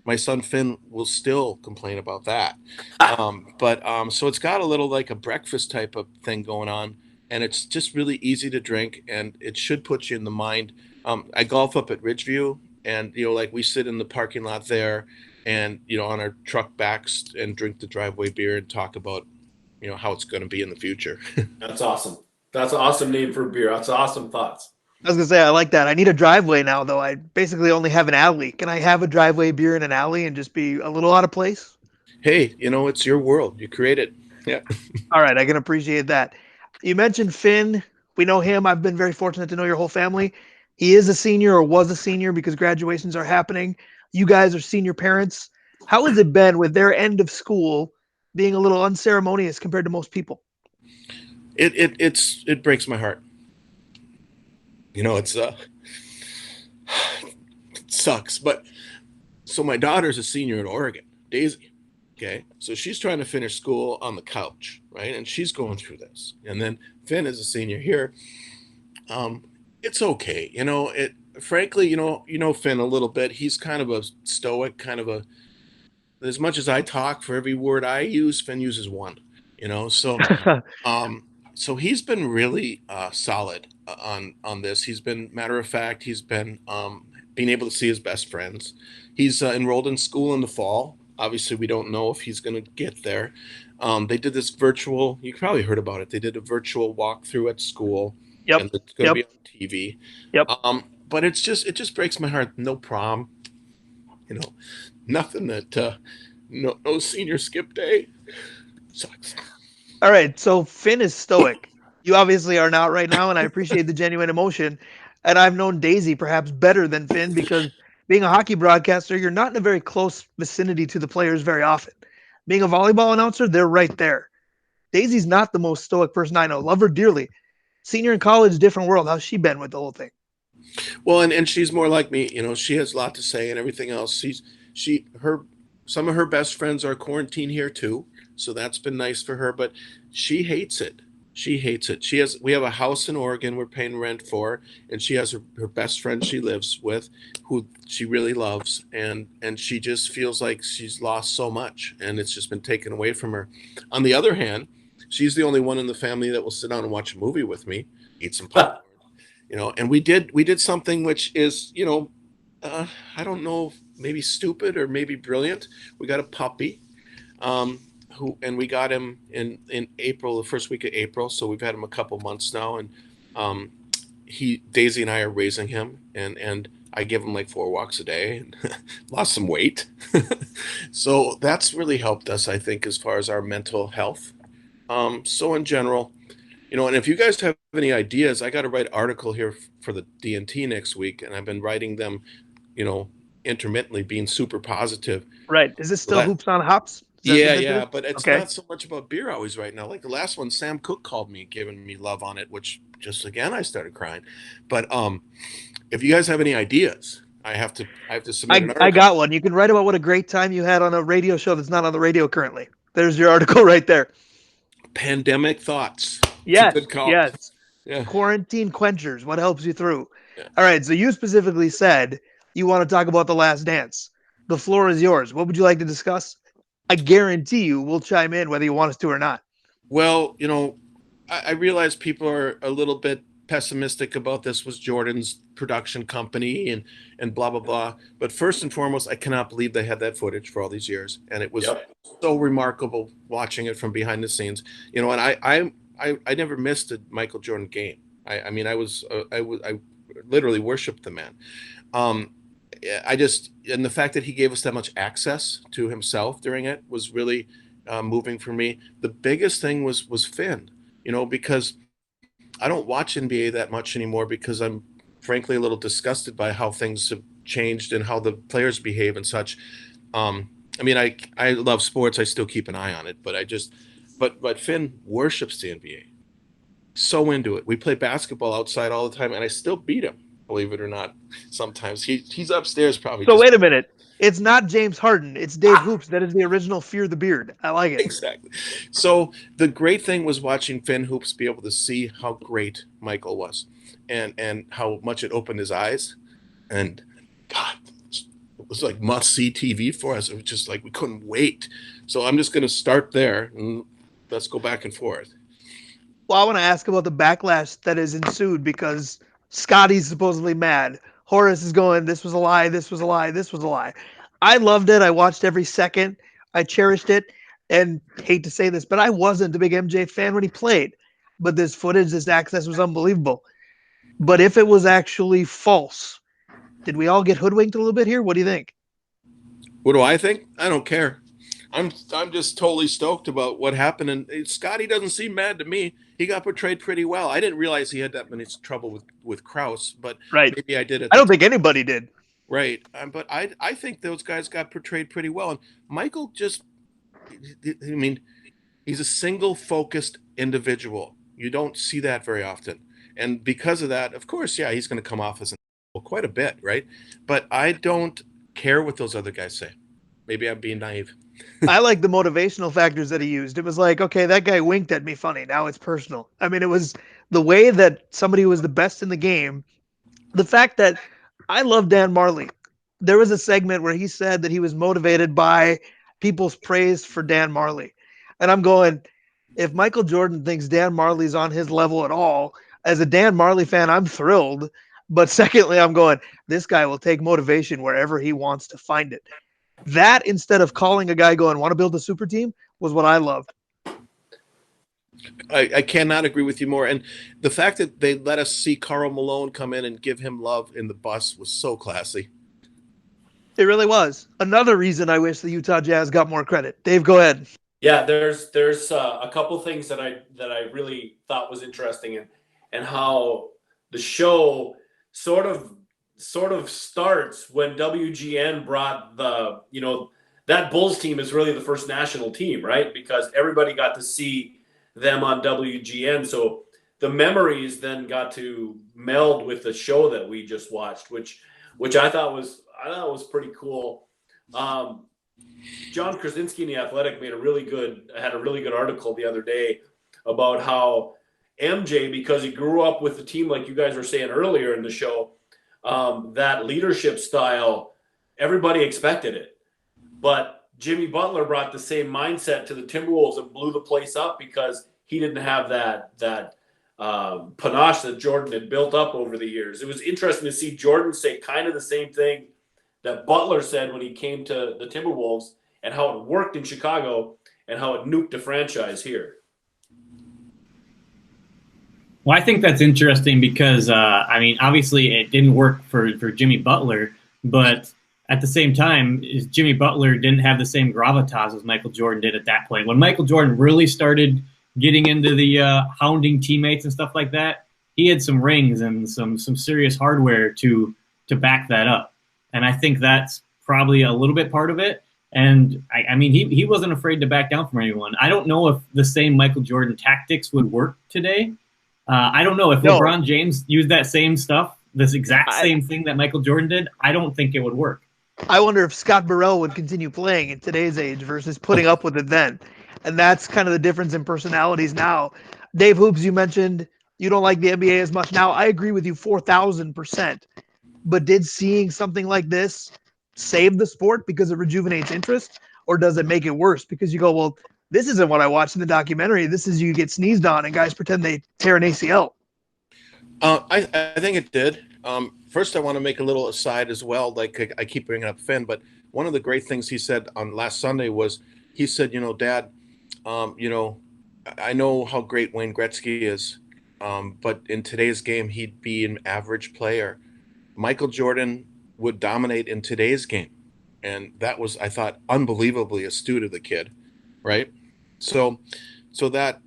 My son Finn will still complain about that. So it's got a little like a breakfast type of thing going on, and it's just really easy to drink, and it should put you in the mind. I golf up at Ridgeview, and like we sit in the parking lot there, and on our truck backs and drink the driveway beer and talk about how it's going to be in the future. That's awesome. That's an awesome name for beer. That's awesome thoughts. I was going to say, I like that. I need a driveway now, though. I basically only have an alley. Can I have a driveway beer in an alley and just be a little out of place? Hey, it's your world. You create it. Yeah. All right, I can appreciate that. You mentioned Finn. We know him. I've been very fortunate to know your whole family. He is a senior or was a senior because graduations are happening. You guys are senior parents. How has it been with their end of school being a little unceremonious compared to most people? It breaks my heart. It sucks. But so my daughter's a senior in Oregon, Daisy. Okay, so she's trying to finish school on the couch, right? And she's going through this. And then Finn is a senior here. It's okay, frankly, Finn a little bit. He's kind of a stoic, as much as I talk, for every word I use, Finn uses one, so so he's been really solid on this. He's been, matter of fact, he's been being able to see his best friends. He's enrolled in school in the fall. Obviously, we don't know if he's going to get there. They did this virtual, you probably heard about it. They did a virtual walkthrough at school. Yep. And it's going to be on TV. Yep. But it just breaks my heart. No prom, nothing that, no senior skip day. Sucks. All right, so Finn is stoic. You obviously are not right now, and I appreciate the genuine emotion. And I've known Daisy perhaps better than Finn because being a hockey broadcaster, you're not in a very close vicinity to the players very often. Being a volleyball announcer, they're right there. Daisy's not the most stoic person I know. Love her dearly. Senior in college, different world. How's she been with the whole thing? Well, and she's more like me. She has a lot to say and everything else. some of her best friends are quarantined here too, so that's been nice for her. But she hates it. She hates it. We have a house in Oregon we're paying rent for, and she has her best friend she lives with, who she really loves, and she just feels like she's lost so much, and it's just been taken away from her. On the other hand, she's the only one in the family that will sit down and watch a movie with me, eat some popcorn, and we did something which is, I don't know, maybe stupid or maybe brilliant. We got a puppy, and we got him in April, the first week of April. So we've had him a couple months now, and um, Daisy and I are raising him, and I give him like 4 walks a day, and lost some weight. So that's really helped us, I think, as far as our mental health. So in general, and if you guys have any ideas, I got to write an article here for the DNT next week, and I've been writing them, intermittently, being super positive. Right. Is this still That, Hoops on Hops? Is that yeah, what this is? yeah, but it's Okay. not so much about beer always right now. Like the last one, Sam Cook called me, giving me love on it, which just again I started crying. But if you guys have any ideas, I have to submit an I article. got one. You can write about what a great time you had on a radio show that's not on the radio currently. There's your article right there. Pandemic thoughts. It's a Yes. good call. Yes. Yeah. Quarantine quenchers. What helps you through? Yeah. All right. So you specifically said you want to talk about The Last Dance. The floor is yours. What would you like to discuss? I guarantee you we'll chime in whether you want us to or not. Well, I realize people are a little bit pessimistic about this was Jordan's production company and blah blah blah. But first and foremost, I cannot believe they had that footage for all these years, and it was so remarkable watching it from behind the scenes. And I never missed a Michael Jordan game. I mean, I literally worshipped the man. And the fact that he gave us that much access to himself during it was really moving for me. The biggest thing was Finn, because I don't watch NBA that much anymore because I'm frankly a little disgusted by how things have changed and how the players behave and such. I mean, I love sports. I still keep an eye on it, but Finn worships the NBA. So into it. We play basketball outside all the time, and I still beat him. Believe it or not, sometimes he's upstairs probably. So wait a minute. It's not James Harden. It's Dave Hoops. That is the original Fear the Beard. I like it. Exactly. So the great thing was watching Finn Hoops be able to see how great Michael was, and how much it opened his eyes, and God, it was like must see TV for us. It was just like we couldn't wait. So I'm just going to start there, and let's go back and forth. Well, I want to ask about the backlash that has ensued because Scotty's supposedly mad. Horace is going, this was a lie, this was a lie, this was a lie. I loved it. I watched every second. I cherished it. And hate to say this, but I wasn't a big MJ fan when he played. But this footage, this access was unbelievable. But if it was actually false, did we all get hoodwinked a little bit here? What do you think? What do I think? I don't care. I'm just totally stoked about what happened, and Scotty doesn't seem mad to me. He got portrayed pretty well. I didn't realize he had that many trouble with Krause, but right. Maybe I did it. I don't think anybody did. Right, but I think those guys got portrayed pretty well, and Michael just, I mean, he's a single focused individual. You don't see that very often, and because of that, of course, yeah, he's going to come off as quite a bit, right? But I don't care what those other guys say. Maybe I'm being naive. I like the motivational factors that he used. It was like, okay, that guy winked at me funny. Now it's personal. I mean, it was the way that somebody who was the best in the game. The fact that I love Dan Marley. There was a segment where he said that he was motivated by people's praise for Dan Marley. And I'm going, if Michael Jordan thinks Dan Marley's on his level at all, as a Dan Marley fan, I'm thrilled. But secondly, I'm going, this guy will take motivation wherever he wants to find it. That, instead of calling a guy going, want to build a super team, was what I loved. I cannot agree with you more. And the fact that they let us see Karl Malone come in and give him love in the bus was so classy. It really was. Another reason I wish the Utah Jazz got more credit. Dave, go ahead. Yeah, there's a couple things that I really thought was interesting, and how the show sort of starts when WGN brought that Bulls team is really the first national team, right? Because everybody got to see them on WGN. So the memories then got to meld with the show that we just watched, which I thought was pretty cool. John Krasinski in The Athletic had a really good article the other day about how MJ, because he grew up with the team, like you guys were saying earlier in the show, that leadership style, everybody expected it. But Jimmy Butler brought the same mindset to the Timberwolves and blew the place up because he didn't have that panache that Jordan had built up over the years. It was interesting to see Jordan say kind of the same thing that Butler said when he came to the Timberwolves, and how it worked in Chicago and how it nuked the franchise here. Well, I think that's interesting because, I mean, obviously it didn't work for Jimmy Butler, but at the same time, Jimmy Butler didn't have the same gravitas as Michael Jordan did at that point. When Michael Jordan really started getting into the hounding teammates and stuff like that, he had some rings and some serious hardware to back that up. And I think that's probably a little bit part of it. And I mean, he wasn't afraid to back down from anyone. I don't know if the same Michael Jordan tactics would work today. I don't know if LeBron James used that same stuff, this exact same thing that Michael Jordan did. I don't think it would work. I wonder if Scott Burrell would continue playing in today's age versus putting up with it then. And that's kind of the difference in personalities now. Dave Hoops, you mentioned you don't like the NBA as much now. I agree with you 4,000%. But did seeing something like this save the sport because it rejuvenates interest, or does it make it worse because you go, well, this isn't what I watched in the documentary. This is you get sneezed on and guys pretend they tear an ACL. I think it did. First, I want to make a little aside as well. Like I keep bringing up Finn, but one of the great things he said on last Sunday was he said, Dad, I know how great Wayne Gretzky is, but in today's game, he'd be an average player. Michael Jordan would dominate in today's game. And that was, I thought, unbelievably astute of the kid, right? So that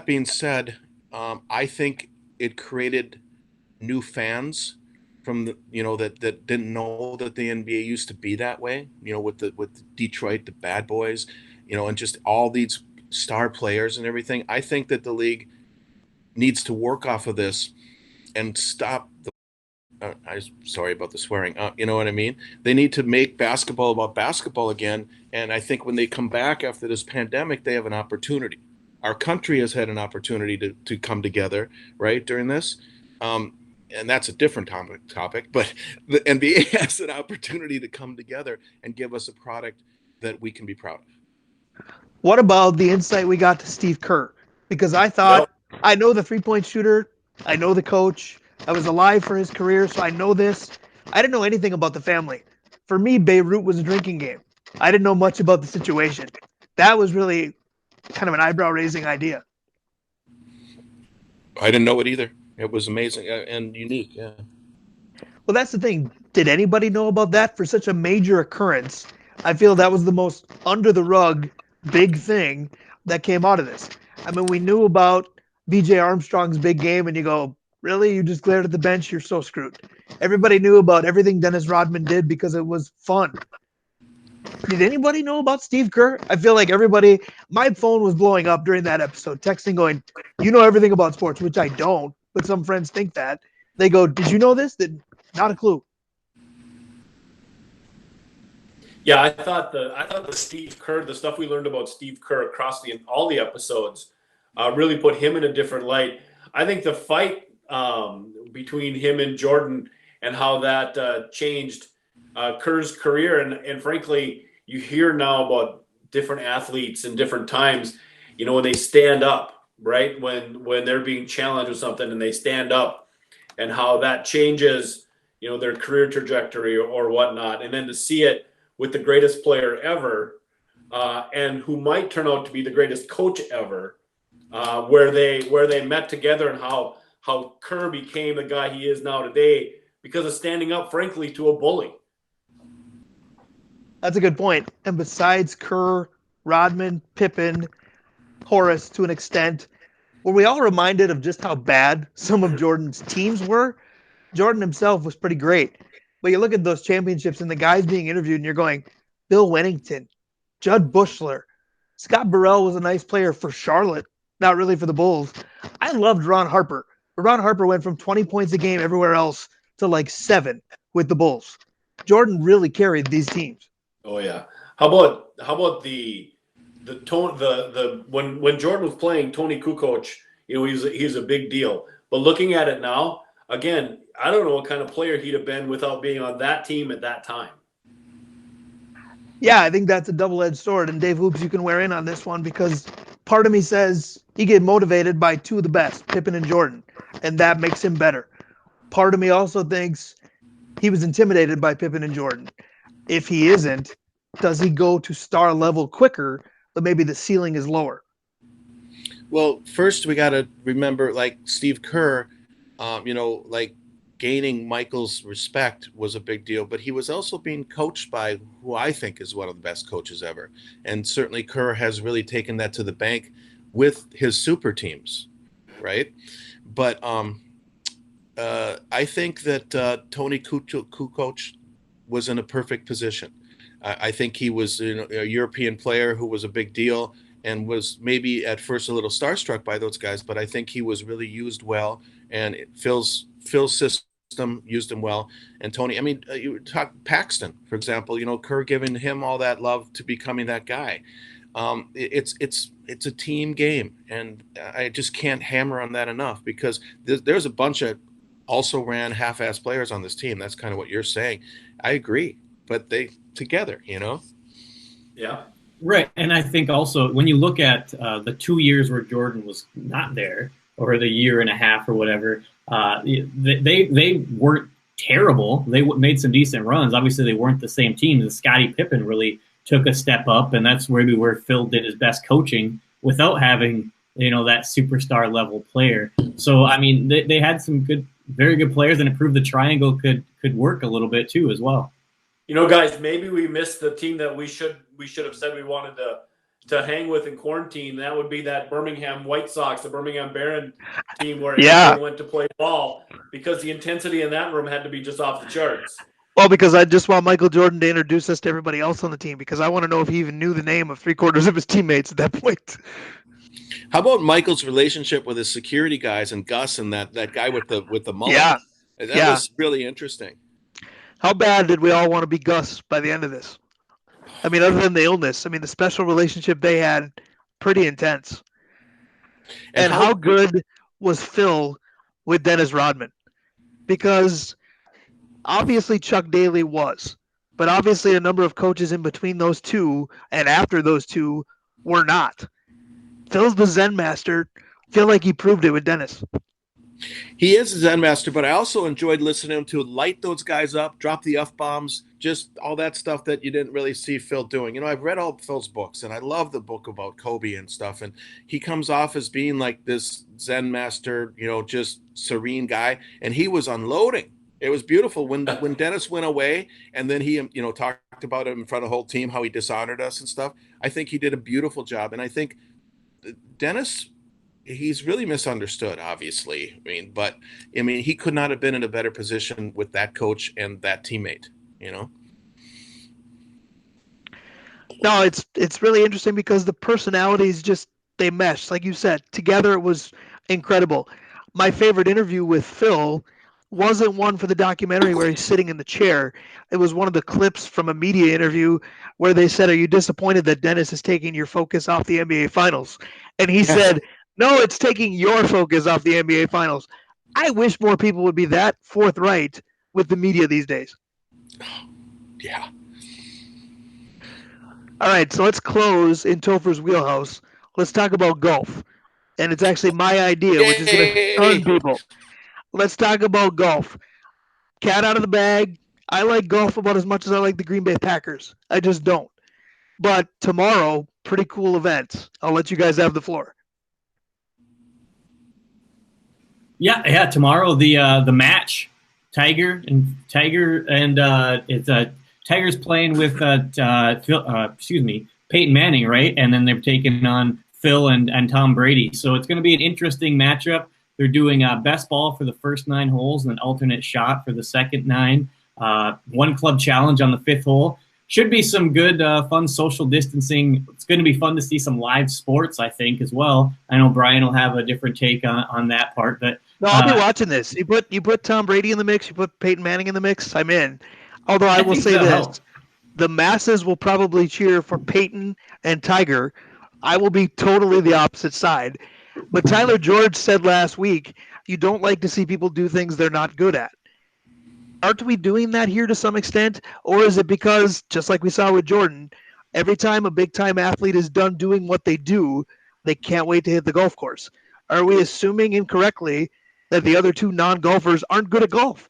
being said, I think it created new fans from the, that didn't know that the NBA used to be that way, with Detroit, the Bad Boys, and just all these star players and everything. I think that the league needs to work off of this and stop the I'm sorry about the swearing. You know what I mean? They need to make basketball about basketball again. And I think when they come back after this pandemic, they have an opportunity. Our country has had an opportunity to come together, right, during this. And that's a different topic. But the NBA has an opportunity to come together and give us a product that we can be proud of. What about the insight we got to Steve Kerr? Because I thought, I know the three-point shooter. I know the coach. I was alive for his career, so I know this. I didn't know anything about the family. For me, Beirut was a drinking game. I didn't know much about the situation. That was really kind of an eyebrow-raising idea. I didn't know it either. It was amazing and unique, yeah. Well, that's the thing. Did anybody know about that for such a major occurrence? I feel that was the most under-the-rug big thing that came out of this. I mean, we knew about B.J. Armstrong's big game, and you go, really? You just glared at the bench? You're so screwed. Everybody knew about everything Dennis Rodman did because it was fun. Did anybody know about Steve Kerr? I feel like everybody, my phone was blowing up during that episode, texting going, you know everything about sports, which I don't, but some friends think that. They go, did you know this? Not a clue. Yeah, I thought the Steve Kerr, the stuff we learned about Steve Kerr across all the episodes really put him in a different light. I think the fight between him and Jordan and how that changed Kerr's career. And frankly, you hear now about different athletes and different times, when they stand up, right? When they're being challenged with something and they stand up, and how that changes, their career trajectory or whatnot. And then to see it with the greatest player ever and who might turn out to be the greatest coach ever, where they met together, and how Kerr became the guy he is now today because of standing up, frankly, to a bully. That's a good point. And besides Kerr, Rodman, Pippen, Horace to an extent, were we all reminded of just how bad some of Jordan's teams were? Jordan himself was pretty great. But you look at those championships and the guys being interviewed and you're going, Bill Wennington, Judd Bushler, Scott Burrell was a nice player for Charlotte, not really for the Bulls. I loved Ron Harper. Ron Harper went from 20 points a game everywhere else to like 7 with the Bulls. Jordan really carried these teams. Oh, yeah. How about the tone the when Jordan was playing, Tony Kukoc, he's a big deal. But looking at it now, again, I don't know what kind of player he'd have been without being on that team at that time. Yeah, I think that's a double-edged sword. And Dave Hoops, you can wear in on this one because part of me says he get motivated by two of the best, Pippen and Jordan, and that makes him better. Part of me also thinks he was intimidated by Pippen and Jordan. If he isn't, does he go to star level quicker, but maybe the ceiling is lower? Well, first we got to remember, like Steve Kerr, like gaining Michael's respect was a big deal, but he was also being coached by who I think is one of the best coaches ever. And certainly Kerr has really taken that to the bank with his super teams, right? But I think that Tony Kukoc was in a perfect position. I think he was a European player who was a big deal and was maybe at first a little starstruck by those guys, but I think he was really used well, and Phil's system used him well. And Tony, I mean, you talk Paxton, for example, Kerr giving him all that love to becoming that guy. It's a team game, and I just can't hammer on that enough because there's a bunch of also ran half-ass players on this team. That's kind of what you're saying. I agree, but they together, Yeah. Right. And I think also when you look at the 2 years where Jordan was not there, or the year and a half or whatever, they weren't terrible. They made some decent runs. Obviously, they weren't the same team. And Scottie Pippen really took a step up, and that's maybe where Phil did his best coaching without having, that superstar level player. So, I mean, they had some very good players, and it proved the triangle could work a little bit too as well. Guys, maybe we missed the team that we should have said we wanted to hang with in quarantine. That would be that Birmingham White Sox, the Birmingham Barron team where everyone went to play ball, because the intensity in that room had to be just off the charts. Well, because I just want Michael Jordan to introduce us to everybody else on the team, because I want to know if he even knew the name of 3/4 of his teammates at that point. How about Michael's relationship with his security guys and Gus and that guy with the mullet? Yeah. That was really interesting. How bad did we all want to be Gus by the end of this? I mean, other than the illness, I mean, the special relationship they had, pretty intense. And how good was Phil with Dennis Rodman? Because obviously Chuck Daly was, but obviously a number of coaches in between those two and after those two were not. Phil's the Zen master. Feel like he proved it with Dennis. He is a Zen master, but I also enjoyed listening to light those guys up, drop the F-bombs, just all that stuff that you didn't really see Phil doing. I've read all Phil's books, and I love the book about Kobe and stuff, and he comes off as being like this Zen master, just serene guy, and he was unloading. It was beautiful when Dennis went away, and then he, talked about it in front of the whole team, how he dishonored us and stuff. I think he did a beautiful job, and I think Dennis, he's really misunderstood, obviously. But he could not have been in a better position with that coach and that teammate, No, it's really interesting because the personalities they meshed. Like you said, together it was incredible. My favorite interview with Phil wasn't one for the documentary where he's sitting in the chair. It was one of the clips from a media interview where they said, "Are you disappointed that Dennis is taking your focus off the NBA Finals?" And he said, "No, it's taking your focus off the NBA Finals." I wish more people would be that forthright with the media these days. Yeah. All right, so let's close in Topher's wheelhouse. Let's talk about golf. And it's actually my idea, which is going to stun people. Let's talk about golf. Cat out of the bag. I like golf about as much as I like the Green Bay Packers. I just don't. But tomorrow, pretty cool event. I'll let you guys have the floor. Yeah. Tomorrow the match, Tiger and it's Tiger's playing with Peyton Manning, right? And then they're taking on Phil and Tom Brady. So it's going to be an interesting matchup. They're doing best ball for the first 9 holes and an alternate shot for the second 9. One club challenge on the 5th hole. Should be some good, fun social distancing. It's going to be fun to see some live sports, I think, as well. I know Brian will have a different take on that part, but no, I'll be watching this. You put Tom Brady in the mix. You put Peyton Manning in the mix. I'm in. Although I will say this: The masses will probably cheer for Peyton and Tiger. I will be totally the opposite side. But Tyler George said last week, you don't like to see people do things they're not good at. Aren't we doing that here to some extent? Or is it because, just like we saw with Jordan, every time a big time athlete is done doing what they do, they can't wait to hit the golf course? Are we assuming incorrectly that the other two non golfers aren't good at golf?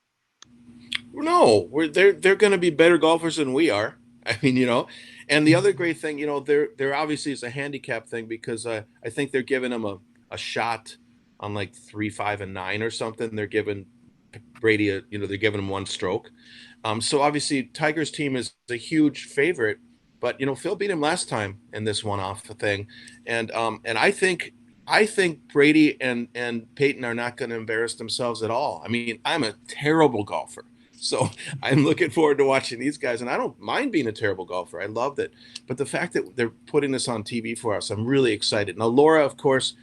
No, they're going to be better golfers than we are. I mean, and the other great thing, there obviously is a handicap thing because I think they're giving him a shot on like 3, 5, and 9 or something. They're giving Brady they're giving him one stroke. So obviously Tiger's team is a huge favorite, but Phil beat him last time in this one-off thing, and I think Brady and Peyton are not going to embarrass themselves at all. I mean, I'm a terrible golfer. So I'm looking forward to watching these guys, and I don't mind being a terrible golfer. I loved it. But the fact that they're putting this on TV for us, I'm really excited. Now, Laura, of course,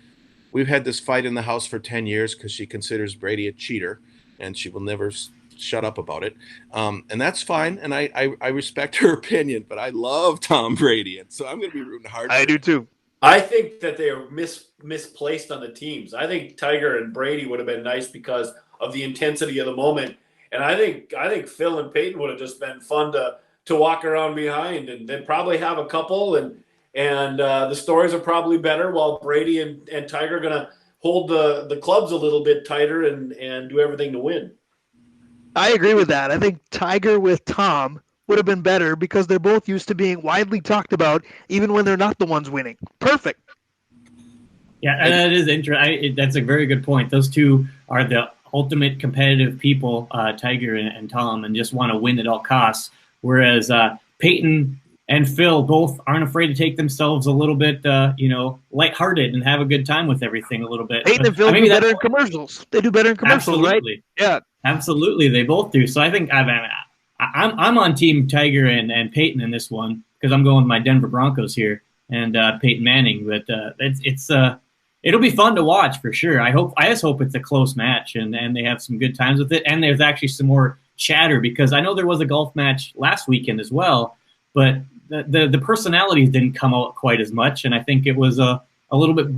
we've had this fight in the house for 10 years because she considers Brady a cheater, and she will never shut up about it. And that's fine, and I respect her opinion, but I love Tom Brady, and so I'm going to be rooting hard for I do too. I think that they are misplaced on the teams. I think Tiger and Brady would have been nice because of the intensity of the moment, and I think Phil and Peyton would have just been fun to walk around behind, and they'd probably have a couple, and the stories are probably better. While Brady and Tiger are gonna hold the clubs a little bit tighter and do everything to win. I agree with that. I think Tiger with Tom would have been better because they're both used to being widely talked about, even when they're not the ones winning. Perfect. Yeah, that is interesting. That's a very good point. Those two are the ultimate competitive people, Tiger and Tom, and just want to win at all costs. Whereas Peyton and Phil both aren't afraid to take themselves a little bit, lighthearted and have a good time with everything a little bit. Peyton and Phil do better in commercials. They do better in commercials, absolutely. Right? Yeah, absolutely. They both do. So I think I'm on team Tiger and Peyton in this one because I'm going with my Denver Broncos here and Peyton Manning. But it'll be fun to watch for sure. I just hope it's a close match and they have some good times with it. And there's actually some more chatter because I know there was a golf match last weekend as well, but the personalities didn't come out quite as much. And I think it was a little bit,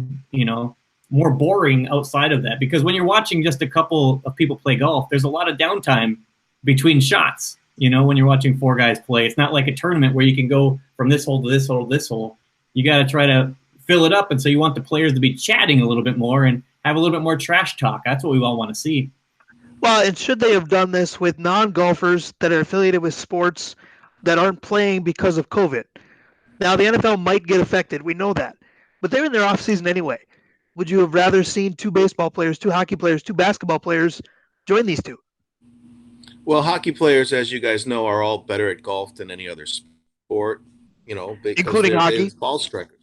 more boring outside of that because when you're watching just a couple of people play golf, there's a lot of downtime between shots. When you're watching four guys play, it's not like a tournament where you can go from this hole to this hole to this hole. You got to try to fill it up. And so you want the players to be chatting a little bit more and have a little bit more trash talk. That's what we all want to see. Well, and should they have done this with non-golfers that are affiliated with sports that aren't playing because of COVID? Now, the NFL might get affected. We know that. But they're in their off-season anyway. Would you have rather seen 2 baseball players, 2 hockey players, 2 basketball players join these two? Well, hockey players, as you guys know, are all better at golf than any other sport, including hockey. Ball strikers,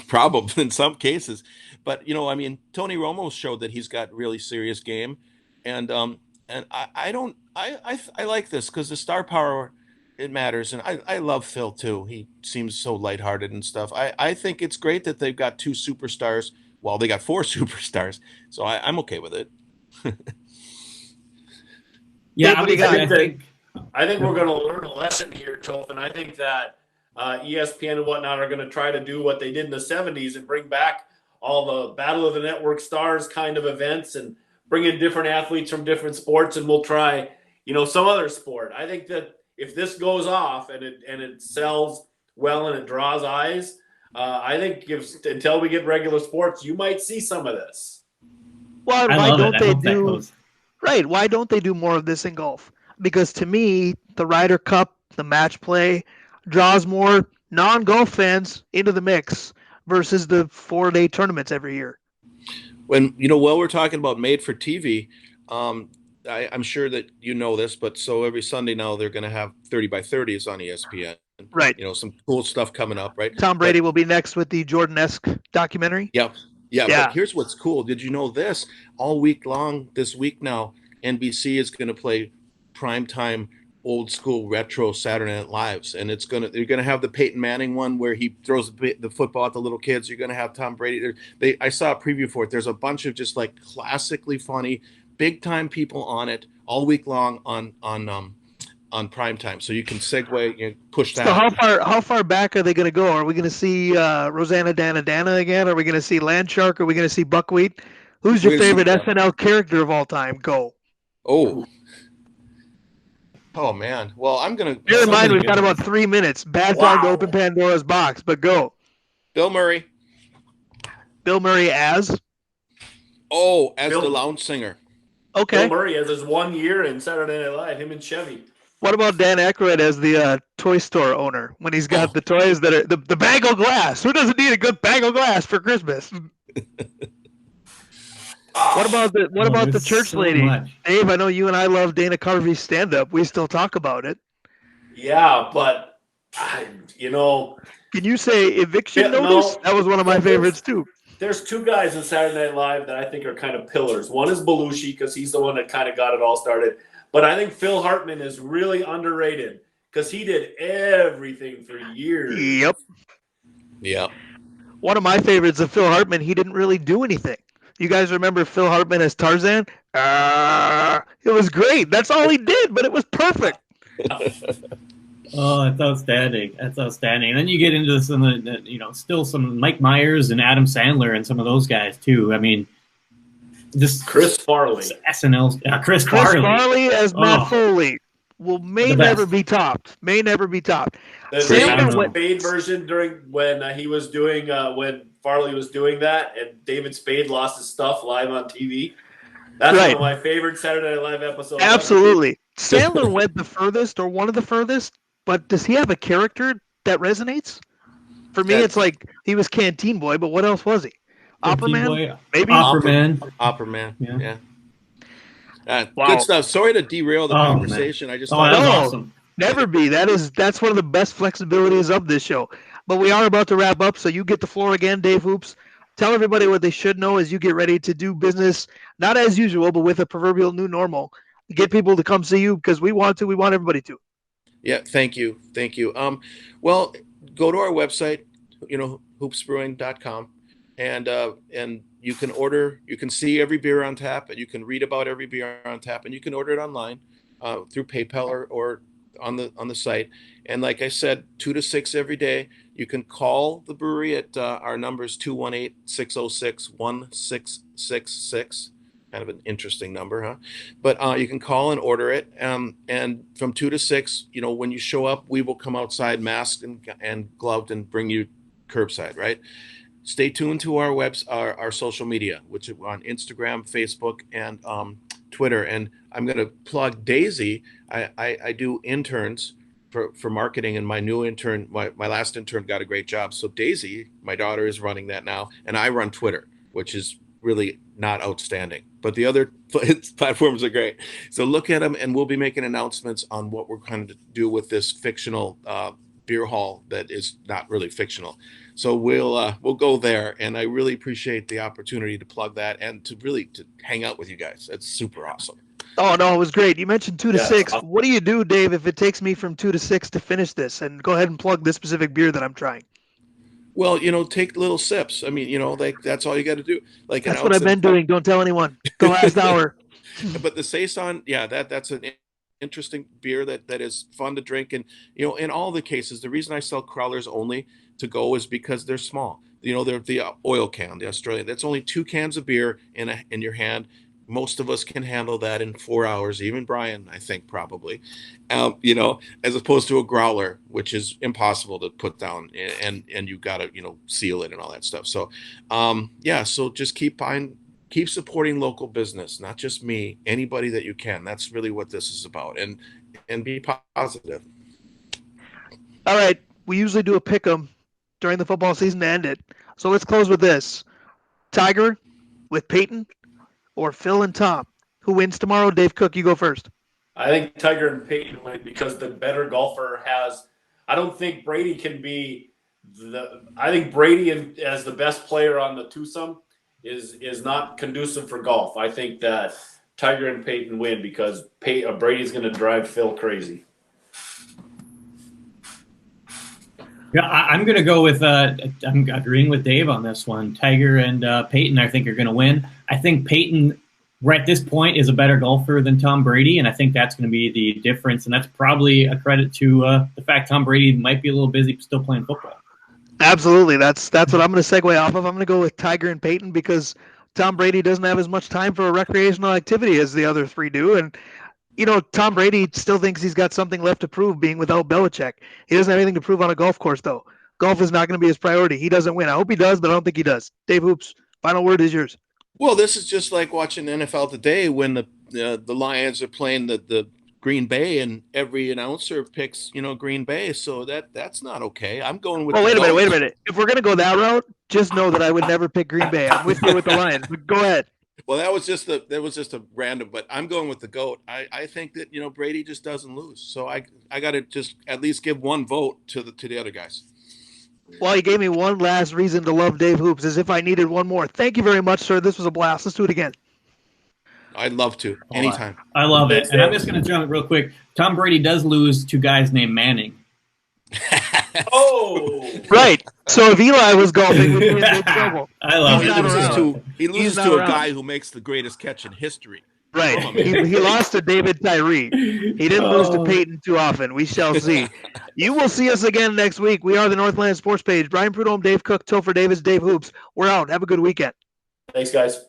probably in some cases. But Tony Romo showed that he's got really serious game, and I like this because the star power it matters, and I love Phil too. He seems so lighthearted and stuff. I think it's great that they've got 2 superstars. Well, they got 4 superstars, so I'm okay with it. Yeah, I think we're going to learn a lesson here, Toph, and I think that ESPN and whatnot are going to try to do what they did in the 70s and bring back all the Battle of the Network Stars kind of events and bring in different athletes from different sports, and we'll try, some other sport. I think that if this goes off and it sells well and it draws eyes, I think until we get regular sports, you might see some of this. Well, why don't they do? Right. Why don't they do more of this in golf? Because to me, the Ryder Cup, the match play, draws more non-golf fans into the mix versus the 4-day tournaments every year. When, while we're talking about made for TV, I'm sure that you know this, but so every Sunday now they're going to have 30 by 30s on ESPN. Right. Some cool stuff coming up, right? Tom Brady will be next with the Jordan-esque documentary. Yeah. But here's what's cool. Did you know this? All week long this week now, NBC is going to play primetime old school retro Saturday Night Lives, and you're going to have the Peyton Manning one where he throws the football at the little kids. You're going to have Tom Brady. I saw a preview for it. There's a bunch of just like classically funny, big time people on it all week long on primetime. So you can segue, push that. So how far back are they going to go? Are we going to see Rosanna Dana again? Are we going to see Landshark? Are we going to see Buckwheat? Who's your We're gonna see- favorite SNL character of all time? Go. Oh man. Well, I'm gonna. Bear in mind, Somebody we've got good. about 3 minutes. Bad time to open Pandora's box, but go. Bill Murray. Bill Murray as? Oh, as Bill- the lounge singer. Okay. Bill Murray has his 1 year in Saturday Night Live. Him and Chevy. What about Dan Aykroyd as the toy store owner when he's got the toys that are the bag of glass? Who doesn't need a good bag of glass for Christmas? What about the there's church so lady? much. Dave, I know you and I love Dana Carvey's stand-up. We still talk about it. Yeah, but you know, Can you say eviction Yeah, notice? no. That was one of my favorites too. there's two guys in Saturday Night Live that I think are kind of pillars. One is Belushi because he's the one that kind of got it all started. But I think Phil Hartman is really underrated because he did everything for years. Yep. Yeah. One of my favorites of Phil Hartman, he didn't really do anything. You guys remember Phil Hartman as Tarzan? It was great. That's all he did, but it was perfect. Oh, that's outstanding. That's outstanding. And then you get into some of the, still some Mike Myers and Adam Sandler and some of those guys too. I mean, just Chris Farley. SNL. Chris Chris Farley. Farley as Matt Oh. Foley may The never best. be topped. May never be topped. The Sandler David went- Spade version during when he was doing when Farley was doing that, and David Spade lost his stuff live on TV. That's Right. one of my favorite Saturday Night Live episodes. Absolutely. Sandler went the furthest or one of the furthest, but does he have a character that resonates? For me, it's like he was Canteen Boy, but what else was he? Opera Man? Boy, Maybe? Opera Man. Opera Man. Yeah. Yeah. Wow. Good stuff. Sorry to derail the Oh, conversation. I just Oh, thought that was No. awesome. Never be. That's one of the best flexibilities of this show. But we are about to wrap up, so you get the floor again, Dave Hoops. Tell everybody what they should know as you get ready to do business, not as usual, but with a proverbial new normal. Get people to come see you because we want to. We want everybody to. Yeah, thank you. Well, go to our website, hoopsbrewing.com, and you can order. You can see every beer on tap, and you can read about every beer on tap, and you can order it online through PayPal or on the site. And like I said, 2 to 6 every day. You can call the brewery at our numbers 218-606-1666. Kind of an interesting number, huh? But you can call and order it. And from 2 to 6, when you show up, we will come outside masked and gloved and bring you curbside, right? Stay tuned to our social media, which is on Instagram, Facebook, and Twitter. And I'm going to plug Daisy. I do interns for marketing, and my new intern, my last intern got a great job. So Daisy, my daughter, is running that now, and I run Twitter, which is really not outstanding, but the other platforms are great. So look at them, and we'll be making announcements on what we're going to do with this fictional beer hall that is not really fictional. So we'll go there, and I really appreciate the opportunity to plug that and to hang out with you guys. It's super awesome. Oh, no, it was great. You mentioned 2 to Yeah. 6. What do you do, Dave, if it takes me from 2 to 6 to finish this? And go ahead and plug this specific beer that I'm trying. Well, take little sips. I mean, that's all you got to do. Like That's what I've been doing. Don't tell anyone. The last hour. But the Saison, yeah, that's an interesting beer that is fun to drink. And, in all the cases, the reason I sell crowlers only to go is because they're small. They're the oil can, the Australian. That's only 2 cans of beer in your hand. Most of us can handle that in 4 hours, even Brian, I think, probably, as opposed to a growler, which is impossible to put down, and you got to, seal it and all that stuff. So, so just keep supporting local business, not just me, anybody that you can. That's really what this is about, and be positive. All right. We usually do a pick 'em during the football season to end it. So let's close with this. Tiger with Peyton or Phil and Tom? Who wins tomorrow? Dave Cook, you go first. I think Tiger and Peyton win because the better golfer has. I don't think Brady can be I think Brady as the best player on the twosome is not conducive for golf. I think that Tiger and Peyton win because Brady's going to drive Phil crazy. Yeah, I'm going to go with. I'm agreeing with Dave on this one. Tiger and Peyton, I think, are going to win. I think Peyton at this point is a better golfer than Tom Brady, and I think that's going to be the difference. And that's probably a credit to the fact Tom Brady might be a little busy still playing football. Absolutely. That's what I'm going to segue off of. I'm going to go with Tiger and Peyton because Tom Brady doesn't have as much time for a recreational activity as the other three do. And, Tom Brady still thinks he's got something left to prove being without Belichick. He doesn't have anything to prove on a golf course, though. Golf is not going to be his priority. He doesn't win. I hope he does, but I don't think he does. Dave Hoops, final word is yours. Well, this is just like watching NFL today when the Lions are playing the Green Bay, and every announcer picks Green Bay. So that's not okay. I'm going with. Well, wait a minute. If we're gonna go that route, just know that I would never pick Green Bay. I'm with you with the Lions. But go ahead. Well, that was just a random, but I'm going with the GOAT. I think that Brady just doesn't lose. So I got to just at least give one vote to the other guys. Well, you gave me one last reason to love Dave Hoops, as if I needed one more. Thank you very much, sir. This was a blast. Let's do it again. I'd love to. Anytime. I love it. And I'm just going to jump real quick. Tom Brady does lose to guys named Manning. Oh, right. So if Eli was golfing, we'd be in big trouble. I love it. He loses to a guy who makes the greatest catch in history. Right. He lost to David Tyree. He didn't lose to Peyton too often. We shall see. You will see us again next week. We are the Northland Sports Page. Brian Prudhomme, Dave Cook, Topher Davis, Dave Hoops. We're out. Have a good weekend. Thanks, guys.